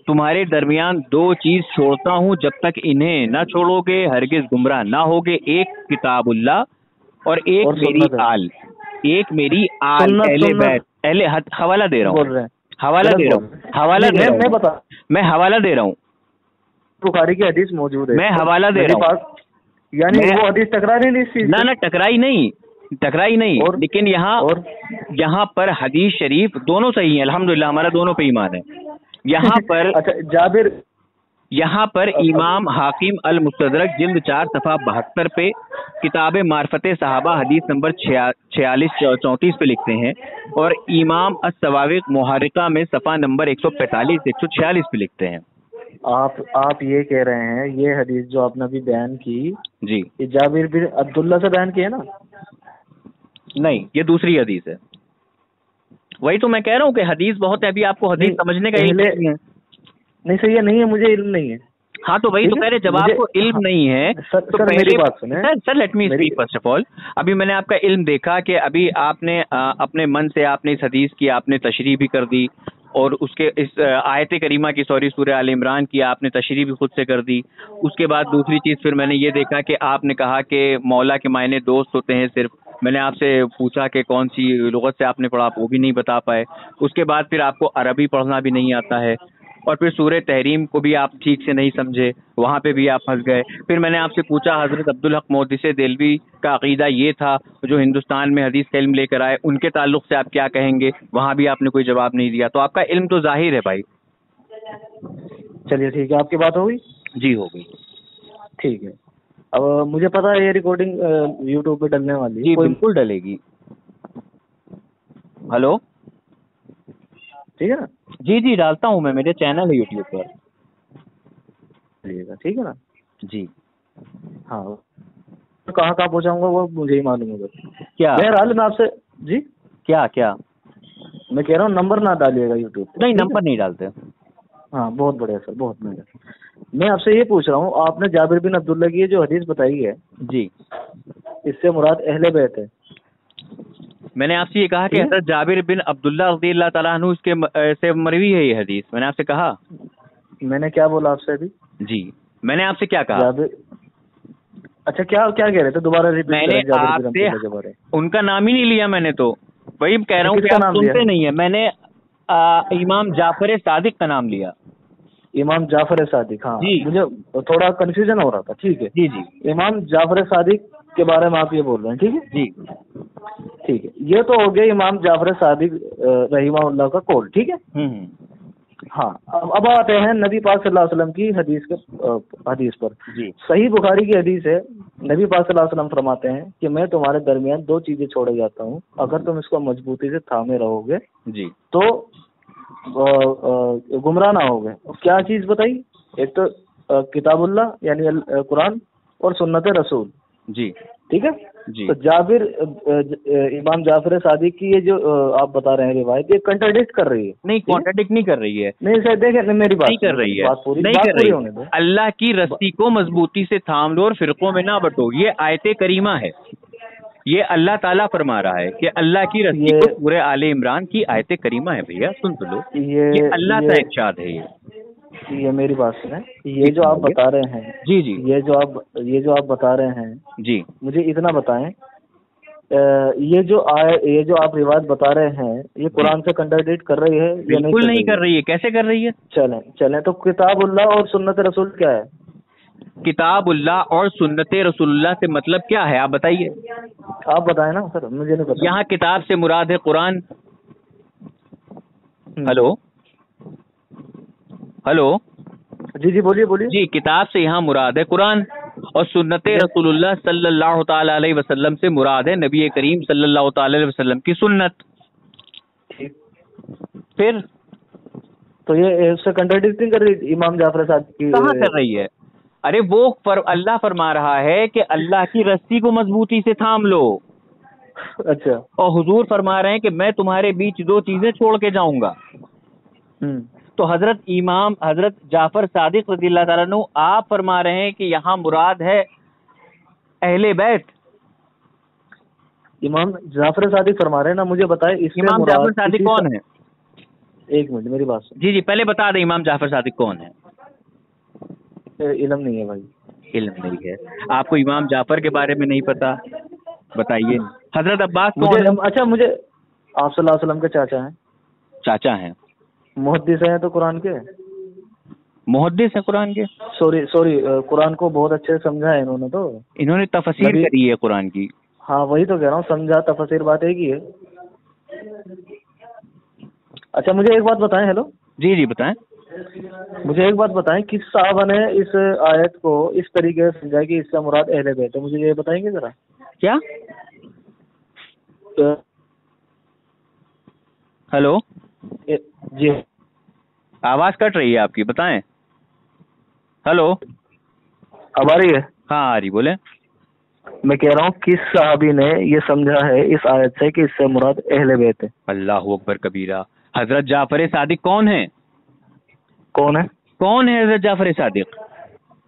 तुम्हारे दरमियान दो चीज छोड़ता हूँ जब तक इन्हें ना छोड़ोगे हरगिज गुमराह ना होगे, एक किताबुल्लाह और एक मेरी आल, एक मेरी आल अहले बैत। अहले हवाला दे रहा हूँ, हवाला दे रहा हूँ, हवाला दे रहा हूँ, मैं हवाला दे रहा हूँ, बुखारी की हदीस मौजूद है, मैं हवाला दे रहा हूँ। यानी वो हदीस टकरा नहीं इस चीज? ना टकराई नहीं, लेकिन यहाँ पर हदीस शरीफ दोनों सही है, अल्हम्दुलिल्लाह हमारा दोनों पे ईमान है। यहाँ पर अच्छा जाबिर, यहाँ पर इमाम हाकिम अल मुस्तदरक जिल्द 4 सफ़ा 72 पे, किताब मार्फत सहाबा हदीस नंबर 46-34 पे लिखते हैं, और इमाम अस-सवाविक मुहर्रिका में सफ़ा नंबर 145-146 पे लिखते हैं। आप ये कह रहे हैं ये हदीस जो आपने अभी बयान की जी, ये जाबिर बिन अब्दुल्ला से बयान की है ना? नहीं, ये दूसरी हदीस है। वही तो मैं कह रहा हूँ कि हदीस बहुत है, अभी आपको हदीस समझने का पहले नहीं है। नहीं सही है, नहीं है, मुझे इल्म नहीं है। हाँ तो वही तो कह रहे, जब आपको इल्म नहीं है तो सर पहले मेरी बात सुने। Sir let me speak first of all. अभी मैंने आपका इल्म देखा कि अभी आपने अपने मन से आपने इस हदीस की आपने तशरीह भी कर दी, और उसके इस आयत करीमा की सूरह आल इमरान की आपने तशरीह भी खुद से कर दी। उसके बाद दूसरी चीज़ फिर मैंने ये देखा कि आपने कहा कि मौला के मायने दोस्त होते हैं सिर्फ। मैंने आपसे पूछा कि कौन सी लुगत से आपने पढ़ा, आप वो भी नहीं बता पाए। उसके बाद फिर आपको अरबी पढ़ना भी नहीं आता है, और फिर सूरह तहरीम को भी आप ठीक से नहीं समझे, वहाँ पे भी आप फंस गए। फिर मैंने आपसे पूछा हज़रत अब्दुल हक मोहद्दिस देलवी का अकीदा ये था जो हिंदुस्तान में हदीस का इल्म लेकर आए, उनके ताल्लुक से आप क्या कहेंगे, वहाँ भी आपने कोई जवाब नहीं दिया। तो आपका इल्म तो जाहिर है भाई। चलिए ठीक है, आपकी बात हो गई? जी हो गई। ठीक है, अब मुझे पता है ये रिकॉर्डिंग यूट्यूब पे डलने वाली है। जी बिल्कुल डलेगी। हेलो, ठीक है ना? जी जी डालता हूँ मैं, मेरे चैनल है यूट्यूब पर। चलिएगा, ठीक है ना? जी हाँ, तो कहाँ पहुँचाऊंगा वो मुझे ही मालूम है बस। क्या? बहरहाल मैं आपसे जी क्या क्या मैं कह रहा हूँ नंबर ना डालिएगा यूट्यूब पे। नहीं, नंबर नहीं डालते। हाँ बहुत बढ़िया सर, बहुत बढ़िया। मैं आपसे ये पूछ रहा हूँ, आपने जाबिर बिन अब्दुल्ला की ये जो हदीस बताई है जी, इससे मुराद अहले बैत है। मैंने आपसे ये कहा कि हज़रत जाबिर बिन अब्दुल्ला रज़ियल्लाहु ताला अन्हु इसके से मरवी है ये हदीस। मैंने आपसे कहा। मैंने क्या बोला आपसे अभी? जी, मैंने आपसे क्या कहा? जाबिर, अच्छा क्या क्या कह रहे थे, दोबारा रिपीट मैंने करें जाबिर बिन आपसे अब्दुल्ला के बारे में। उनका नाम ही नहीं लिया मैंने, तो वही कह रहा हूँ कि किसका आप नाम लिया? सुनते नहीं है। मैंने इमाम जाफर सादिक का नाम लिया। इमाम जाफर सादिक, हाँ जी मुझे थोड़ा कंफ्यूजन हो रहा था। ठीक है, जी जी इमाम जाफर सादिक के बारे में आप ये बोल रहे हैं, ठीक है? जी ठीक है, ये तो हो गया इमाम जाफर सादिक रहीमहुल्लाह का कौल, ठीक है? हम्म। हाँ, अब आते हैं नबी पाक सल्लल्लाहु अलैहि वसल्लम की हदीस पर। जी सही बुखारी की हदीस है, नबी पाक सल्लल्लाहु अलैहि वसल्लम फरमाते हैं कि मैं तुम्हारे दरमियान दो चीजें छोड़े जाता हूँ, अगर तुम इसको मजबूती से थामे रहोगे जी तो गुमराह ना होगे। क्या चीज बताई? एक तो किताबुल्लाह यानी कुरान और सुन्नत रसूल, जी ठीक है? जी तो जाबिर इमाम जाफर सादिक की ये जो आप बता रहे हैं रिवायत, ये कंट्राडिक्ट कर रही है। नहीं, कॉन्ट्रडिक्ट नहीं कर रही है। नहीं सर देखें, मेरी बात नहीं कर रही है, बात पूरी नहीं कर रही। होने दो। अल्लाह की रस्सी को मजबूती से थाम लो और फिरकों में ना बटो, ये आयत करीमा है। ये अल्लाह ताला फरमा रहा है कि अल्लाह की रस्सी को सूरह आले इमरान की आयत करीमा है भैया, सुन तो लो। ये अल्लाह का इरशाद है। ये मेरी बात सुने, ये जो आप बता रहे हैं, जी जी, ये जो आप बता रहे हैं जी, मुझे इतना बताएं, ये जो आप रिवायत बता रहे हैं ये कुरान से कंट्राडिक्ट कर रही है या नहीं? बिल्कुल नहीं कर रही है। कैसे कर रही है? चलें तो किताबुल्लाह और सुन्नत रसूल क्या है? किताबुल्लाह और सुन्नत रसूलुल्लाह से मतलब क्या है, आप बताइए। आप बताएं ना सर, मुझे नहीं पता। यहाँ किताब से मुराद है कुरान। हेलो हेलो, जी बोलिए। जी, किताब से यहाँ मुराद है कुरान, और सुन्नत रसूलुल्लाह सल्लल्लाहु ताला अलैहि वसल्लम से मुराद है नबी करीम सल्लल्लाहु ताला अलैहि वसल्लम की सुन्नत। फिर तो ये इससे कंट्राडिक्टिंग कर रही इमाम जाफर सादिक की? कहाँ कर रही है? अरे वो अल्लाह फरमा रहा है कि अल्लाह की रस्सी को मजबूती से थाम लो। अच्छा, और हुजूर फरमा रहे हैं कि मैं तुम्हारे बीच दो चीजें छोड़ के जाऊंगा। तो हजरत जाफर सादिक रज़ियल्लाहु ताला अन्हु आप फरमा रहे हैं कि यहाँ मुराद है अहले बैत। इमाम जाफर सादिक फरमा रहे हैं ना, मुझे बताए इससे इमाम जाफर सादिक कौन है? एक मिनट मेरी बात सुन। जी पहले बता दें इमाम जाफर सादिक कौन है। इल्म नहीं है भाई। इल्म नहीं है आपको, इमाम जाफर के बारे में नहीं पता? बताइए। हजरत अब्बास कौन है? अच्छा, मुझे आप सल्लल्लाहु अलैहि वसल्लम के चाचा हैं। मुहद्दिस हैं तो कुरान के मुहद्दिस है कुरान के। सॉरी कुरान को बहुत अच्छे से समझा है इन्होंने, तो इन्होंने तफसीर करी है कुरान की। हाँ वही तो कह रहा हूँ, समझा तफसीर बात एक ही है। अच्छा मुझे एक बात बताएं। हेलो, जी बताएं। मुझे एक बात बताएं, किस साहबा ने इस आयत को इस तरीके से समझा कि इसका मुराद अहले बैत है? मुझे ये बताएंगे जरा। क्या? हेलो जी, आवाज कट रही है आपकी, बताएं। हेलो, अब आ रही है? हाँ आ रही, बोले। मैं कह रहा हूँ किस सहाबी ने ये समझा है इस आयत से कि इससे मुराद अहले बैत है? अल्लाह अकबर कबीरा। हजरत जाफर सादिक कौन है? कौन है? कौन है हजरत जाफर सादिक?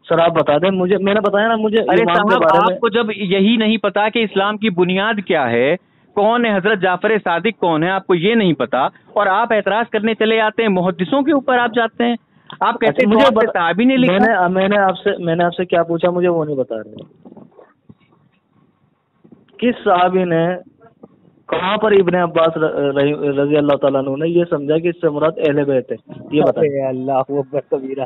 सर आप बता दें मुझे, मैंने बताया ना मुझे अरे ईमान के साहब, बारे में। आपको जब यही नहीं पता कि इस्लाम की बुनियाद क्या है, कौन है हजरत जाफर सादिक कौन है, आपको ये नहीं पता, और आप एतराज करने चले आते हैं, मुहद्दिसों के ऊपर आप जाते हैं। आप कहते हैं मुझे साहबी ने लिखा। मैंने आपसे क्या पूछा, मुझे वो नहीं बता रहे। किस साहबी ने, कहाँ पर इब्ने अब्बास रजी अल्लाह ताला अन्हु ने ये समझा कि इससे मुराद अहले बैत है, ये बताइए। अल्लाह अकबर कबीरा।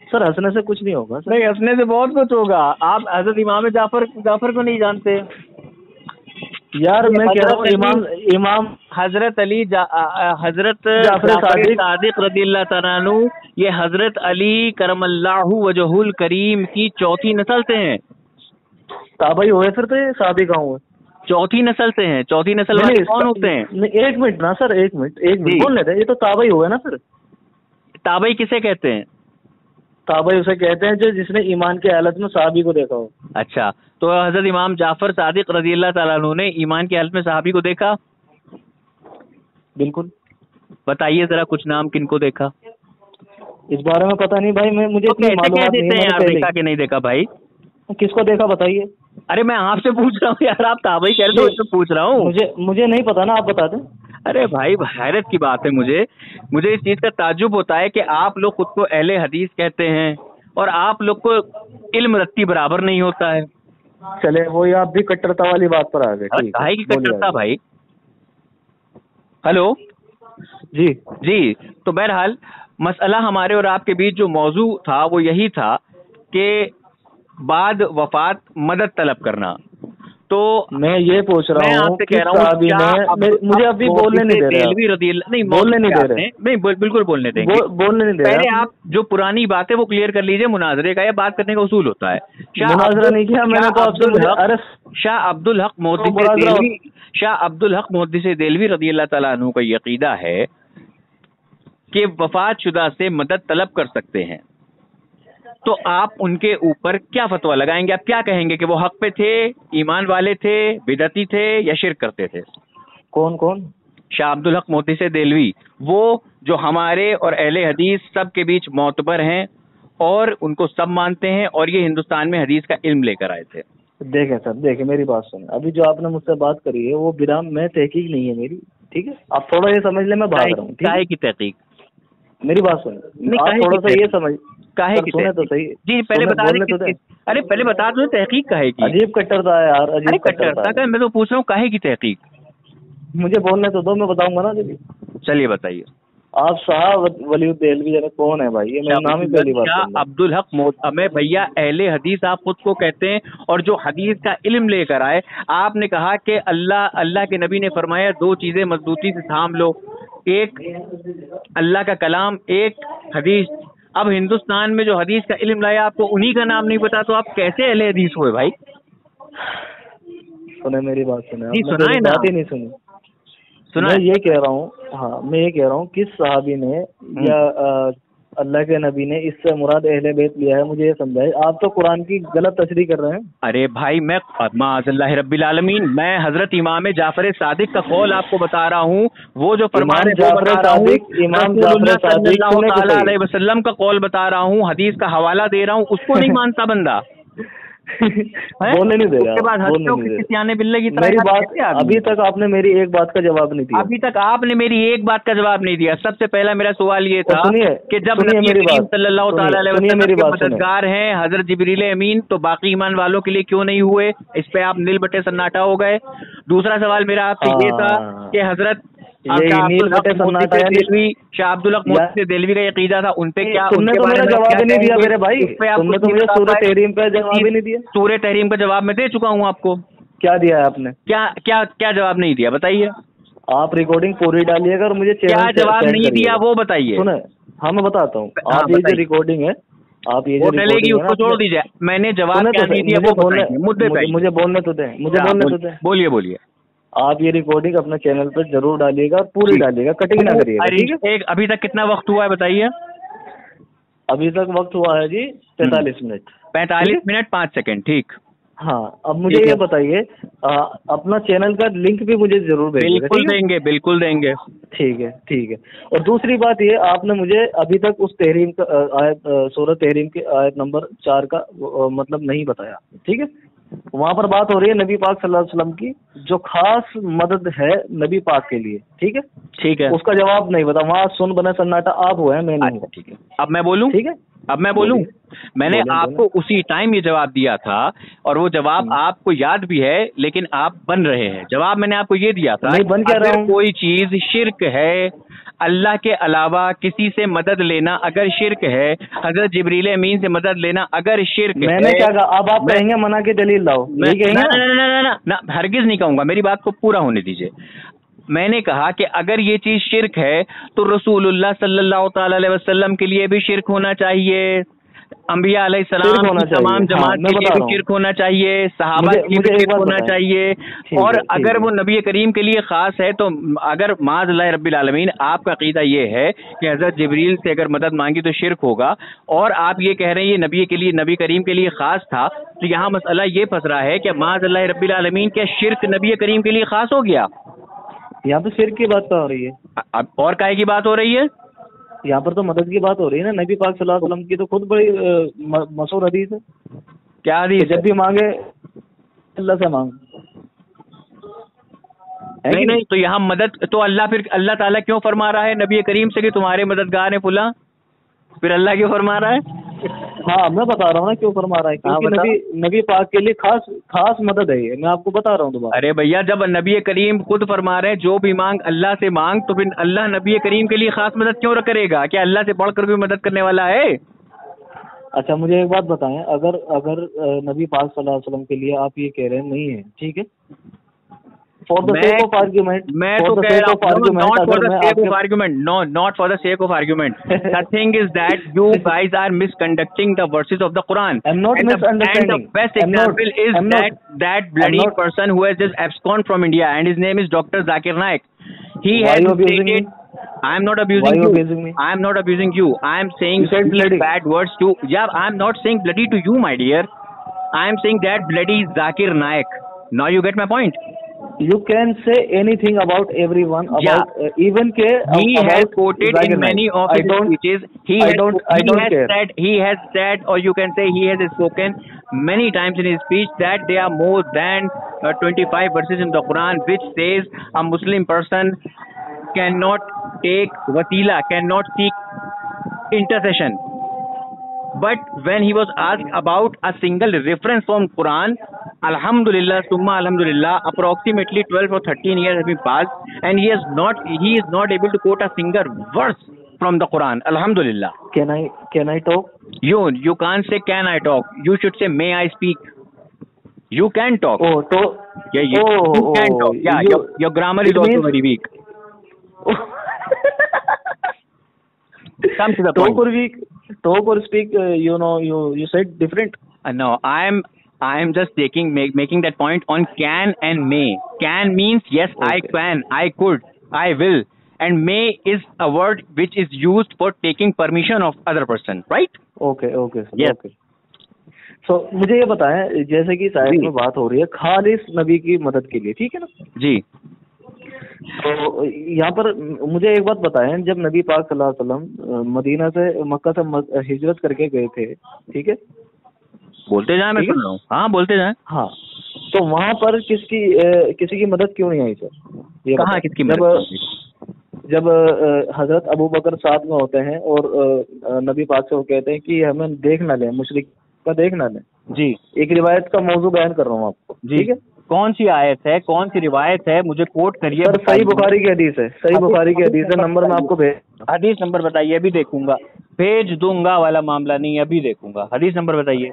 सर हंसने से कुछ नहीं होगा सर। नहीं, हंसने से बहुत कुछ होगा। आप हजरत इमाम जाफर को नहीं जानते यार? मैं कह रहा हूँ इमाम हजरत अली हजरत जाफर सादिक रदियल्लाहु तआला अन्हु, ये हजरत अली करमल्लाहु वजहुल करीम की चौथी नस्ल से हैं। ताबई हुए फिर तो ये सादी कहाँ हुए? चौथी नस्ल से हैं। चौथी नस्ल वाले कौन होते हैं? एक मिनट ना सर, एक मिनट बोल लेते हैं। ये तो ताबई हुए ना फिर। ताबई किसे कहते हैं? ताबई उसे कहते हैं जो जिसने ईमान की हालत में साहबी को देखा हो। अच्छा, तो हजरत इमाम जाफर सादिक रज़ियल्लाहु ताला अन्हु ने ईमान की हालत में साहबी को देखा? बिल्कुल। बताइए जरा कुछ नाम, किनको देखा? इस बारे में पता नहीं भाई, मुझे तो इतनी मालूमात नहीं है यार। देखा कि नहीं देखा भाई? किसको देखा बताइए। अरे मैं आपसे पूछ रहा हूँ यार, आप ताबई कह रहे हो, पूछ रहा हूँ। मुझे नहीं पता ना, आप बता दें। अरे भाई, हैरत की बात है। मुझे इस चीज का ताज्जुब होता है कि आप लोग खुद को अहले हदीस कहते हैं और आप लोग को इल्म रत्ती बराबर नहीं होता है। चले वो ही, आप भी कट्टरता वाली बात पर आ गए। काहे की कट्टरता भाई? हेलो जी। तो बहरहाल मसला हमारे और आपके बीच जो मौजू था वो यही था कि बाद वफात मदद तलब करना। तो मैं ये पूछ रहा हूँ, आपसे कह रहा हूँ, मुझे अभी बोलने नहीं दे रहे, नहीं बोलने नहीं दे रहे, नहीं बिल्कुल बोलने देंगे, बोलने नहीं दे रहे। पहले आप जो पुरानी बात है वो क्लियर कर लीजिए। मुनाजरे का, या बात करने का उसूल होता है। मुनाजरा नहीं किया मैंने तो आपसे। शाह अब्दुल हक मुहद्दिस देलवी रज़ियल्लाहु ताला अन्हु का ये अकीदा है कि वफातशुदा से मदद तलब कर सकते हैं। तो आप उनके ऊपर क्या फतवा लगाएंगे? आप क्या कहेंगे कि वो हक पे थे, ईमान वाले थे, बिदअती थे, या शिर्क करते थे? कौन? शाह अब्दुल हक मोहद्दिस देलवी, वो जो हमारे और अहले हदीस सब के बीच मोतबर हैं और उनको सब मानते हैं, और ये हिंदुस्तान में हदीस का इल्म लेकर आए थे। देखें सर, देखें मेरी बात सुने। अभी जो आपने मुझसे बात करी है वो बिराम में तहकीक नहीं है मेरी, ठीक है? आप थोड़ा ये समझ ले, मैं भाग रहा हूँ। काहे की तहकीक? मेरी बात सुने, आप थोड़ा सा ये समझ, काहे की सुने तो सही जी, पहले बता दें। अरे पहले बता दो तहकीक काहे की? अजीब कट्टरता है यार, अजीब कट्टरता का। मैं तो पूछ रहा हूँ काहे की तहकीक? मुझे बोलने तो दो, मैं बताऊंगा ना। चलिए बताइए। आप शाह वली देलवी कौन है भाई? ये मेरा नाम ही पहली बार। शाह अब्दुल हक मोहद्दिस भैया अहले हदीस आप खुद को कहते हैं, और जो हदीस का इल्म लेकर आए। आपने कहा कि अल्लाह के नबी ने फरमाया दो चीजें मजबूती से थाम लो, एक अल्लाह का कलाम, एक हदीस। अब हिंदुस्तान में जो हदीस का इल्म लाया, आपको उन्हीं का नाम नहीं पता, तो आप कैसे अहले हदीस हुए भाई? सुने मेरी बात, सुने सुनाए ना। बात ही नहीं सुनी। मैं ये कह रहा हूँ, हाँ मैं ये कह रहा हूँ किस सहाबी ने या अल्लाह के नबी ने इससे मुराद अहले बैत लिया है, मुझे ये समझाए। आप तो कुरान की गलत तशरीह कर रहे हैं। अरे भाई, मैं माअज़ल्लाह रब्बिल आलमीन, मैं हजरत इमाम जाफर सादिक का कौल आपको बता रहा हूँ। वो जो फरमान है वो बता रहा हूँ, इमाम सल्लल्लाहु अलैहि वसल्लम का कौल बता रहा हूँ, हदीस का हवाला दे रहा हूँ। उसको नहीं मानता बंदा, बोलने नहीं दे रहा। उसके बाद बिल्ले की मेरी बात, अभी तक आपने मेरी एक बात का जवाब नहीं दिया। अभी तक आपने मेरी एक बात का जवाब नहीं दिया। सबसे पहला मेरा सवाल ये था कि जब नबी सल्लल्लाहु अलैहि वसल्लम के मददगार हैं हजरत जिब्रील अमीन, तो बाकी ईमान वालों के लिए क्यों नहीं हुए? इस पे आप नील बटे सन्नाटा हो गए। दूसरा सवाल मेरा आपसे ये था कि हजरत शाह अब्दुल हक मोहद्दिस देलवी का अकीदा था, उनपे क्या? तुमने तो मेरा जवाब ही नहीं दिया मेरे भाई। तुमने तो मुझे सूरह तहरीम का जवाब ही नहीं दिया। सूरह तहरीम का जवाब मैं दे चुका हूँ आपको। क्या दिया है आपने? क्या जवाब नहीं दिया बताइए? आप रिकॉर्डिंग पूरी डालिएगा और मुझे क्या जवाब नहीं दिया वो बताइए। सुने, हाँ मैं बताता हूँ। आप ये जो रिकॉर्डिंग है, आप ये जो डलेगी उसको छोड़ दीजिए। मैंने जवाब क्या नहीं दिया वो बताइए। मुद्दे पे मुझे बोलने तो दें, मुझे बोलने तो दें। बोलिए। आप ये रिकॉर्डिंग अपने चैनल पर जरूर डालिएगा, पूरी डालिएगा, कटिंग ना करिएगा, ठीक है? अभी तक कितना वक्त हुआ है बताइए? अभी तक वक्त हुआ है जी 45 मिनट। 45 मिनट 5 सेकंड, ठीक। हाँ, अब मुझे ये बताइए, अपना चैनल का लिंक भी मुझे जरूर भेजिएगा। बिल्कुल देंगे, बिल्कुल देंगे। ठीक है, ठीक है। और दूसरी बात ये, आपने मुझे अभी तक उस तहरीम का आयत, सूरह तहरीम के आयत नंबर 4 का मतलब नहीं बताया, ठीक है? वहाँ पर बात हो रही है नबी पाक सल्लल्लाहु अलैहि वसल्लम की, जो खास मदद है नबी पाक के लिए, ठीक है? ठीक है, उसका जवाब नहीं बता। वहाँ सुन बना सन्नाटा आप हुआ है, मैं नहीं हुआ। ठीक है, अब मैं बोलूँ? ठीक है, अब मैं बोलूँ? मैंने आपको उसी टाइम ये जवाब दिया था, और वो जवाब आपको याद भी है, लेकिन आप बन रहे हैं। जवाब मैंने आपको ये दिया था, नहीं बन क्या रहा हूँ? कोई चीज शिर्क है, अल्लाह के अलावा किसी से मदद लेना अगर शिर्क है, हजरत जिब्रील अमीन से मदद लेना अगर शिर्क है। मैंने क्या कहा? अब आप कहेंगे मना के दलील लाओ, मैं ना, हरगिज नहीं कहूंगा, मेरी बात को पूरा होने दीजिए। मैंने कहा कि अगर ये चीज शिर्क है तो रसूलुल्लाह सल्लल्लाहु ताला अलैहि वसल्लम के लिए भी शिर्क होना चाहिए, अंबिया अलैहिस्सलाम तमाम जमात के लिए भी शिर्क होना चाहिए, सहाबा के लिए भी शिर्क होना चाहिए। और अगर वो नबी करीम के लिए खास है, तो अगर माज़अल्लाह रब्बिल आलमीन आपका अकीदा ये है कि हजरत जिब्रील से अगर मदद मांगी तो शिर्क होगा, और आप ये कह रहे हैं ये नबी के लिए, नबी करीम के लिए खास था, तो यहाँ मसला ये फंस रहा है कि माज़अल्लाह रब्बिल आलमीन क्या शिर्क नबी करीम के लिए खास हो गया? यहाँ तो शिर्क की बात हो रही है। अब और काहे की बात हो रही है? यहाँ पर तो मदद की बात हो रही है ना। नबी पाक सल्लल्लाहु अलैहि वसल्लम की तो खुद बड़ी मशहूर हदीस है। क्या हदीस? जब भी मांगे अल्लाह से मांग। नहीं, तो यहाँ मदद तो अल्लाह ताला क्यों फरमा रहा है नबी करीम से कि तुम्हारे मददगार है फुला? फिर अल्लाह क्यों फरमा रहा है? हाँ, मैं बता रहा हूँ ना क्यों फरमा रहा है, क्योंकि नबी पाक के लिए खास मदद है ये, मैं आपको बता रहा हूँ दोबारा। अरे भैया, जब नबी करीम खुद फरमा रहे हैं जो भी मांग अल्लाह से मांग, तो फिर अल्लाह नबी करीम के लिए खास मदद क्यों करेगा? क्या अल्लाह से बढ़कर भी मदद करने वाला है? अच्छा, मुझे एक बात बताएं, अगर नबी पाक सल्लल्लाहु अलैहि वसल्लम के लिए आप ये कह रहे हैं नहीं है, ठीक है, for the sake of argument, मैं तो कह रहा हूँ not for the sake of argument, no, not for the sake of argument. The thing is that you guys are misconducting the verses of the Quran. I'm not misunderstanding. And the best example is that bloody person who has just absconded from India, and his name is Dr. Zakir Naik. He has stated, I am not abusing you. I am not abusing you. I am saying bad words to. Yeah, I am not saying bloody to you, my dear. I am saying that bloody Zakir Naik. Now you get my point. You can say anything about everyone, about even K. He has quoted in many of his speeches. He has said, or you can say he has spoken many times in his speech that there are more than 25 verses in the Quran which says a Muslim person cannot take wasila, cannot seek intercession. But when he was asked about a single reference from Quran, Alhamdulillah, Summa Alhamdulillah, approximately 12 or 13 years have been passed, and he is not able to quote a single verse from the Quran. Alhamdulillah. Can I talk? You can't say can I talk. You should say may I speak. You can talk. Oh, talk. Yeah, you can talk. Yeah, your grammar is also very weak. Come to the point. Talk or weak? Talk or speak? You said different. No, I am just making that point on can and may. Can means yes, okay. I can, I could, I will, and may is a word which is used for taking permission of other person, right? Okay. Yes. Okay. So मुझे ये बताएं, जैसे कि साहिब में बात हो रही है खालिस नबी की मदद के लिए, ठीक है ना जी? तो यहाँ पर मुझे एक बात बताएं, जब नबी पाक सल्लल्लाहु अलैहि वसल्लम मदीना से मक्का से हिजरत करके गए थे, ठीक है, बोलते जाए, मैं सुन रहा हूँ। हाँ, बोलते जाए। हाँ, तो वहाँ पर किसी की मदद क्यों नहीं आई सर? ये कहाँ किसकी मदद? जब हजरत अबू बकर साथ में होते हैं और नबी पाक से वो कहते हैं कि हमें देख ना लें, मुशरिक का देख ना लें जी। एक रिवायत का मौजू बयान कर रहा हूँ आपको, ठीक है? कौन सी आयत है, कौन सी रिवायत है, मुझे कोट करिए। सर सही बुखारी की हदीस है, सही बुखारी की हदीस है, नंबर मैं आपको हदीस नंबर बताइए, अभी देखूंगा। भेज दूंगा वाला मामला नहीं, अभी देखूंगा। हदीस नंबर बताइए।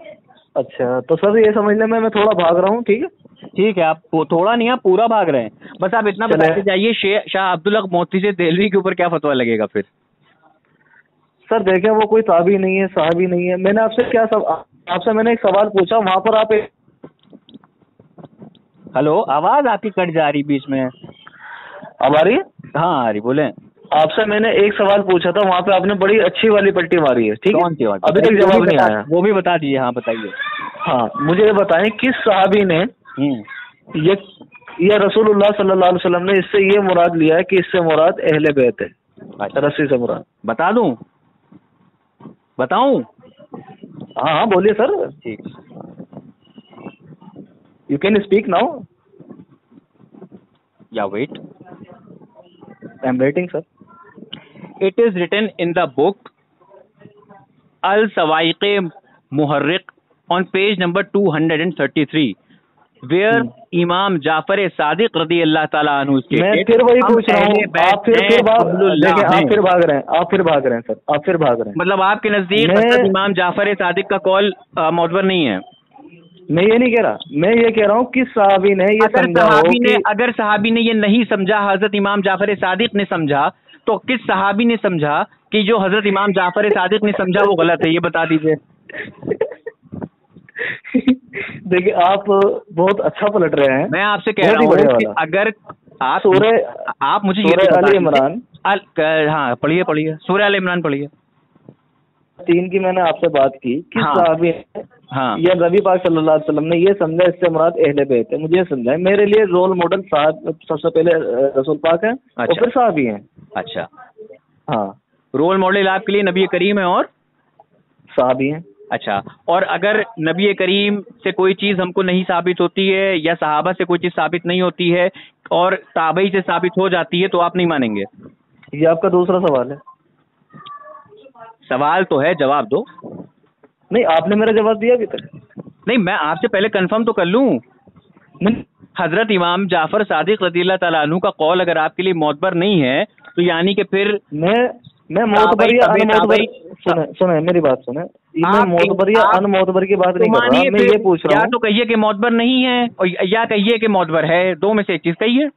अच्छा, तो सर ये समझ लें मैं थोड़ा भाग रहा हूँ, ठीक है? ठीक है, आप थोड़ा नहीं, आप पूरा भाग रहे हैं। बस आप इतना बताते जाइए, शाह अब्दुल हक मोहत्ती से देलवी के ऊपर क्या फतवा लगेगा फिर? सर देखें, वो कोई ताबी नहीं है, साहबी नहीं है। मैंने आपसे मैंने एक सवाल पूछा, वहाँ पर आप हेलो, आवाज आपकी कट जा रही बीच में। अब आ रही है? हाँ आ रही, बोले। आपसे मैंने एक सवाल पूछा था, वहाँ पे आपने बड़ी अच्छी वाली पट्टी मारी है, ठीक है? कौन सी बात? अभी तक जवाब नहीं आया। वो भी बता दीजिए। हाँ बताइए। हाँ, मुझे ये बताएं किस सहाबी ने ये रसूलुल्लाह सल्लल्लाहु अलैहि वसल्लम ने इससे ये मुराद लिया है कि इससे मुराद अहले बैत है। अच्छा, रस्सी से मुराद। बता दूं? बताऊं? हाँ हाँ बोलिए सर। ठीक। You can speak now. Yeah wait, I am waiting sir. It is written in the book Al-Sawaiq Muharriq on page number 233 where Imam Jafar Sadiq radiyallahu ta'ala anhu stated। मैं फिर वही पूछ रहा हूँ, आप फिर भाग रहे हैं, आप फिर भाग रहे हैं सर, आप फिर भाग रहे हैं। मतलब आपके नजदीक इमाम जाफर सादिक का कौल मोतबर नहीं है? मैं ये नहीं कह रहा, मैं ये कह रहा हूँ किस सहाबी ने ये समझा हो कि अगर सहाबी ने ये नहीं समझा, हजरत इमाम जाफर सादिक ने समझा, तो किस सहाबी ने समझा कि जो हजरत इमाम जाफर सादिक ने समझा वो गलत है? ये बता दीजिए। देखिए आप बहुत अच्छा पलट रहे हैं। मैं आपसे कह रहा हूँ कि अगर आप मुझे सूरह अल इमरान, हाँ पढ़िए पढ़िए, सूरह अल इमरान पढ़िए। 3 की मैंने आपसे बात की, किस सहाबी या नबी पाक सल्लल्लाहु अलैहि वसल्लम ने ये समझा इससे मुराद अहले बैत है? मुझे ये समझा है। मेरे लिए रोल मॉडल सबसे पहले रसूल पाक है। अच्छा। और फिर सहाबी हैं। अच्छा, हाँ, रोल मॉडल आपके लिए नबी करीम है और सहाबी हैं। अच्छा, और अगर नबी करीम से कोई चीज हमको नहीं साबित होती है या सहाबा से कोई चीज साबित नहीं होती है और ताबई से साबित हो जाती है तो आप नहीं मानेंगे? ये आपका दूसरा सवाल है। सवाल तो है, जवाब दो। नहीं, आपने मेरा जवाब दिया अभी तक। नहीं, मैं आपसे पहले कंफर्म तो कर लूं। हजरत इमाम जाफर सादिक रज़ियल्लाहु ताला अन्हु का कौल अगर आपके लिए मोतबर नहीं है तो यानी कि फिर मैं मोतबर या अनमोतबर, सुने मेरी बात सुने, मैं मोतबर या अनमोतबर की बात नहीं कर रहा, मैं ये पूछ रहा हूँ। या तो कहिए कि मोतबर नहीं है और या कहिए कि मोतबर है, दो में से एक चीज कहिए।